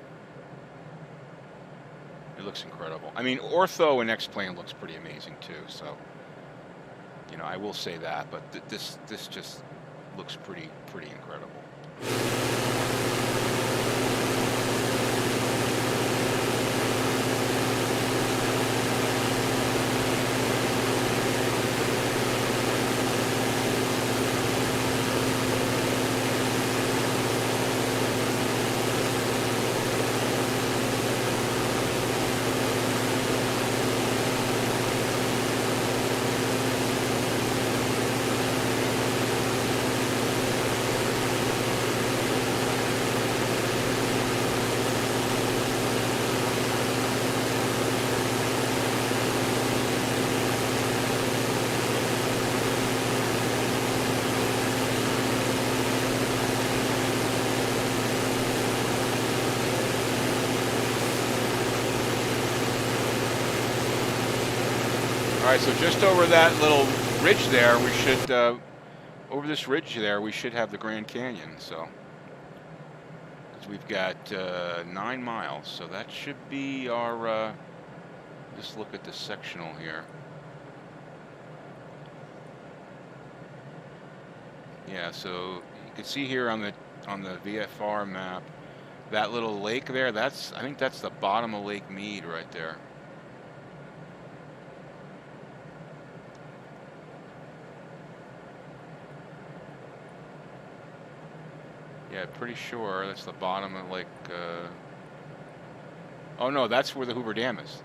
It looks incredible. I mean, ortho and X-plane looks pretty amazing too. So, you know, I will say that. But this just looks pretty incredible. All right, so just over that little ridge there, we should, over this ridge there, we should have the Grand Canyon. So, because we've got 9 miles, so that should be our, just look at the sectional here. Yeah, so you can see here on the VFR map, that little lake there, I think that's the bottom of Lake Mead right there. Yeah, pretty sure that's the bottom of Lake. Oh no, that's where the Hoover Dam is.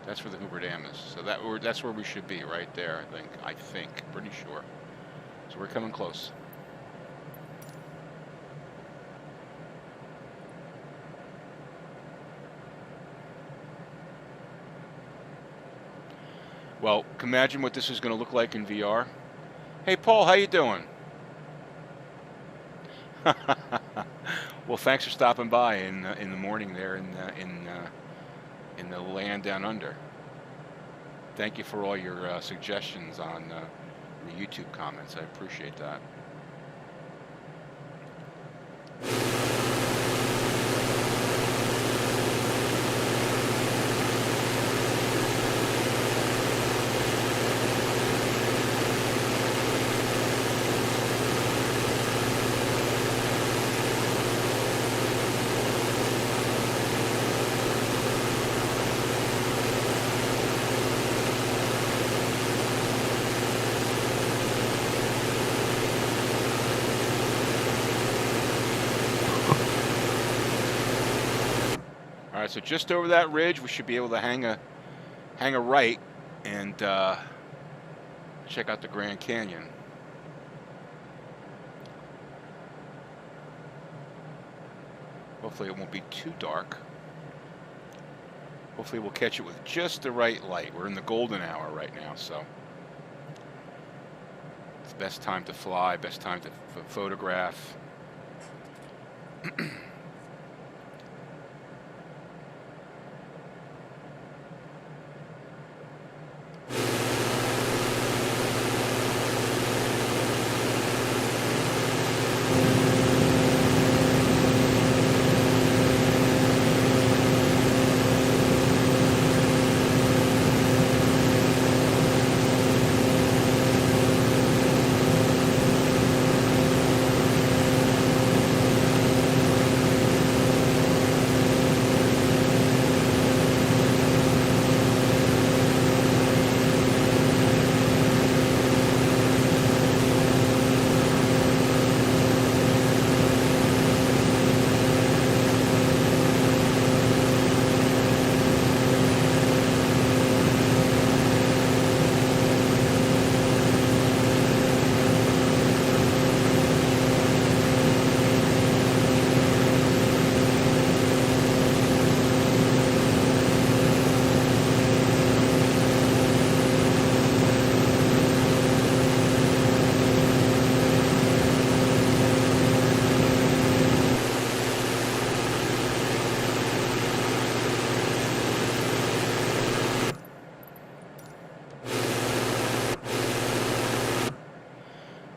That's where the Hoover Dam is. So that's where we should be, right there. I think. Pretty sure. So we're coming close. Well, imagine what this is going to look like in VR. Hey, Paul, how you doing? Well, thanks for stopping by in the morning there in the land down under. Thank you for all your suggestions on the YouTube comments. I appreciate that. All right, so just over that ridge, we should be able to hang a right and check out the Grand Canyon. Hopefully it won't be too dark. Hopefully we'll catch it with just the right light. We're in the golden hour right now, so it's the best time to fly, best time to photograph.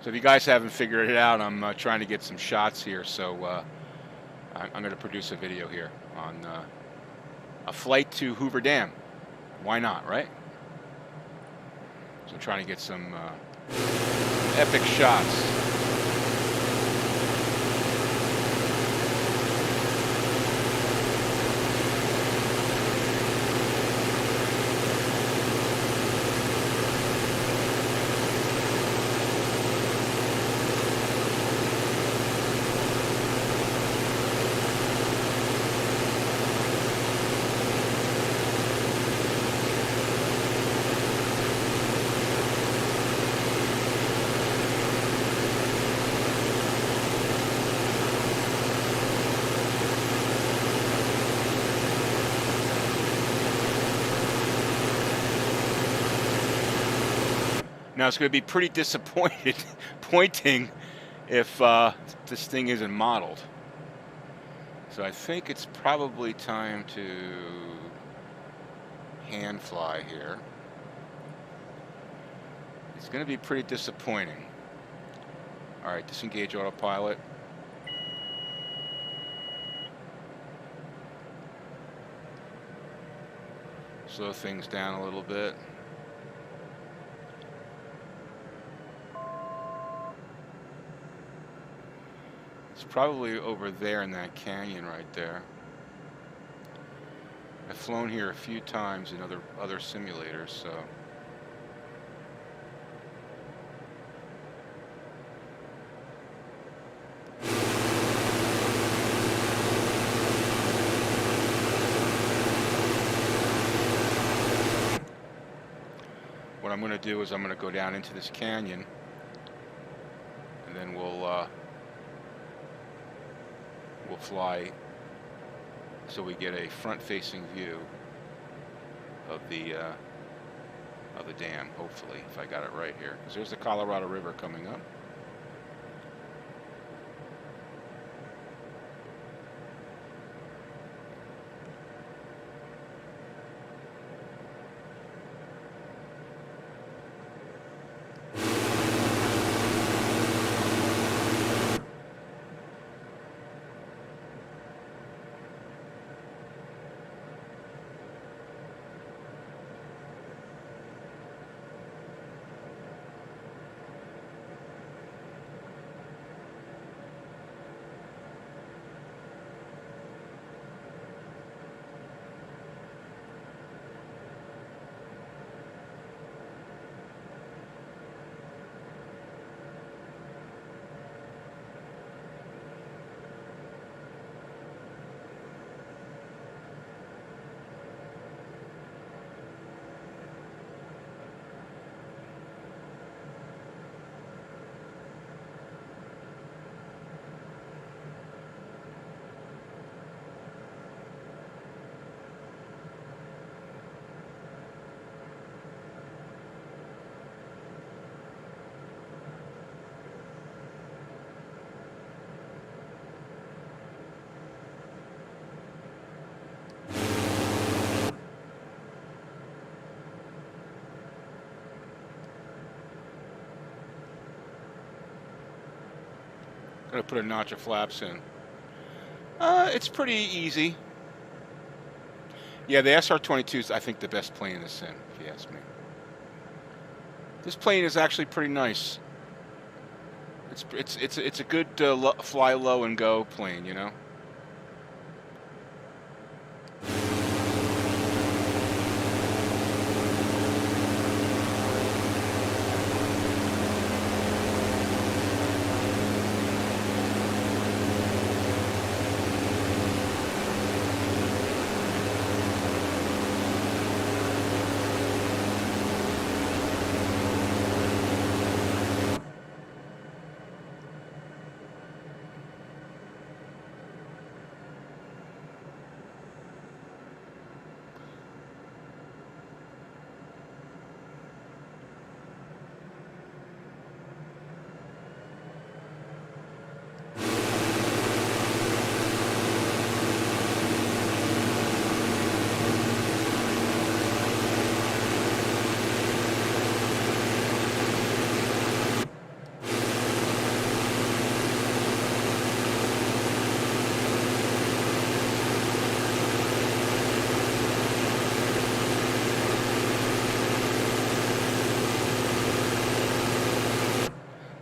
So if you guys haven't figured it out, I'm trying to get some shots here. So I'm going to produce a video here on a flight to Hoover Dam. Why not, right? So I'm trying to get some epic shots. Now it's going to be pretty disappointing if this thing isn't modeled. So I think it's probably time to hand fly here. It's going to be pretty disappointing. All right, disengage autopilot. Slow things down a little bit. It's probably over there in that canyon right there. I've flown here a few times in other simulators, so. What I'm going to do is I'm going to go down into this canyon, and then we'll fly so we get a front-facing view of of the dam, hopefully, if I got it right here. Because there's the Colorado River coming up. Gonna put a notch of flaps in. It's pretty easy. Yeah, the SR-22 is, I think, the best plane in the sim, if you ask me. This plane is actually pretty nice. It's a good fly low and go plane, you know.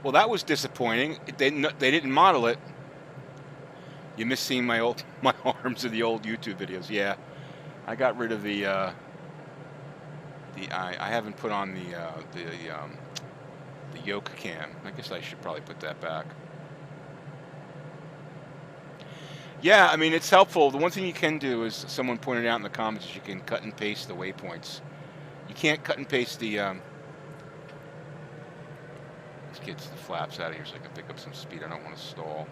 Well, that was disappointing. They didn't model it. You miss seeing my arms in the old YouTube videos. Yeah, I got rid of the I haven't put on the yoke cam. I guess I should probably put that back. Yeah, I mean, it's helpful. The one thing you can do is, someone pointed out in the comments, is you can cut and paste the waypoints. You can't cut and paste the let's get the flaps out of here so I can pick up some speed. I don't want to stall.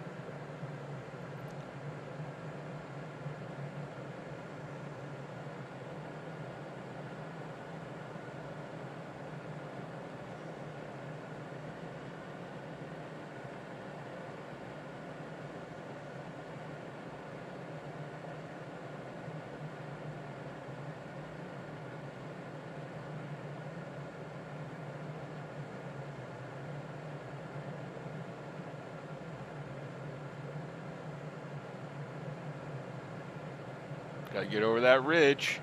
Gotta get over that ridge.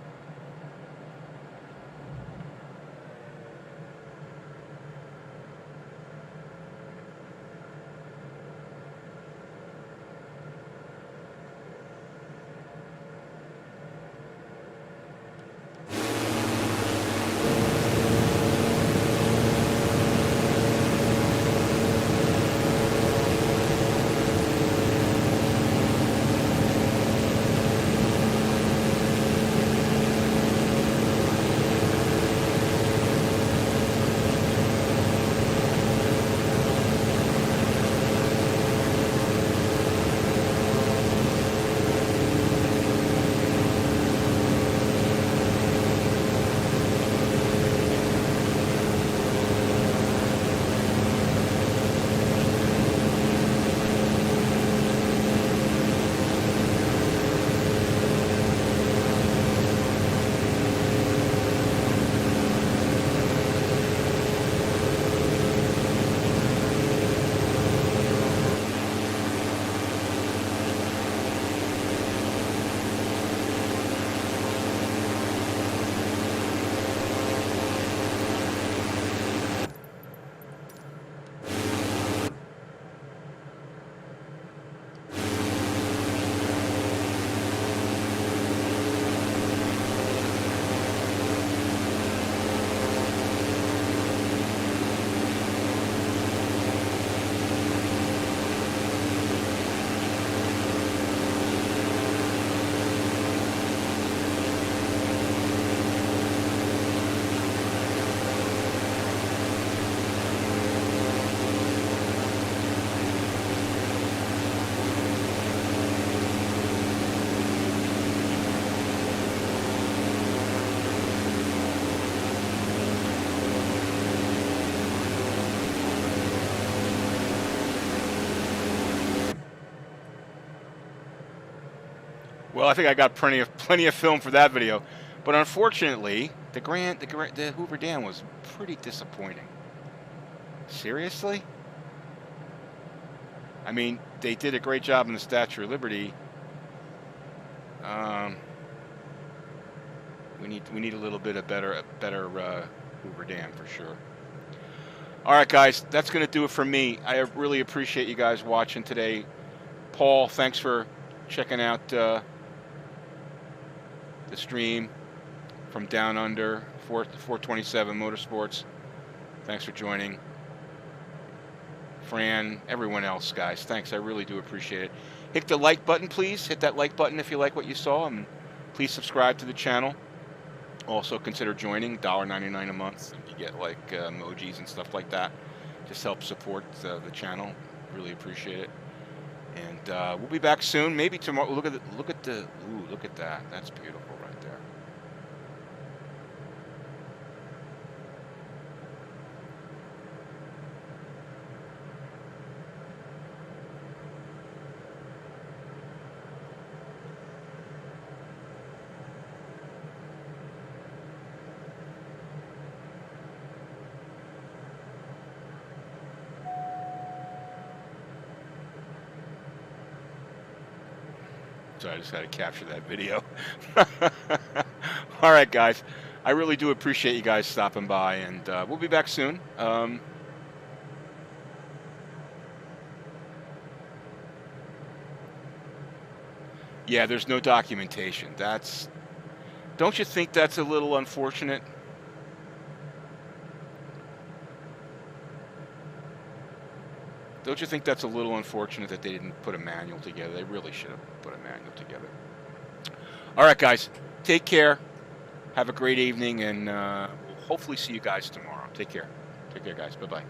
Well, I think I got plenty of film for that video, but unfortunately, the Hoover Dam was pretty disappointing. Seriously? I mean, they did a great job in the Statue of Liberty. We need a little bit of better Hoover Dam for sure. All right, guys, that's going to do it for me. I really appreciate you guys watching today. Paul, thanks for checking out the stream from Down Under 427 Motorsports. Thanks for joining. Fran, everyone else, guys, thanks. I really do appreciate it. Hit the like button, please. Hit that like button if you like what you saw, and please subscribe to the channel. Also, consider joining, $1.99 a month. You get like emojis and stuff like that. Just help support the channel. Really appreciate it. And we'll be back soon. Maybe tomorrow. Look at that. That's beautiful right there. So I just had to capture that video. All right, guys. I really do appreciate you guys stopping by, and we'll be back soon. Yeah, there's no documentation. Don't you think that's a little unfortunate? Don't you think that's a little unfortunate that they didn't put a manual together? They really should have put a manual together. All right, guys. Take care. Have a great evening, and we'll hopefully see you guys tomorrow. Take care. Take care, guys. Bye-bye.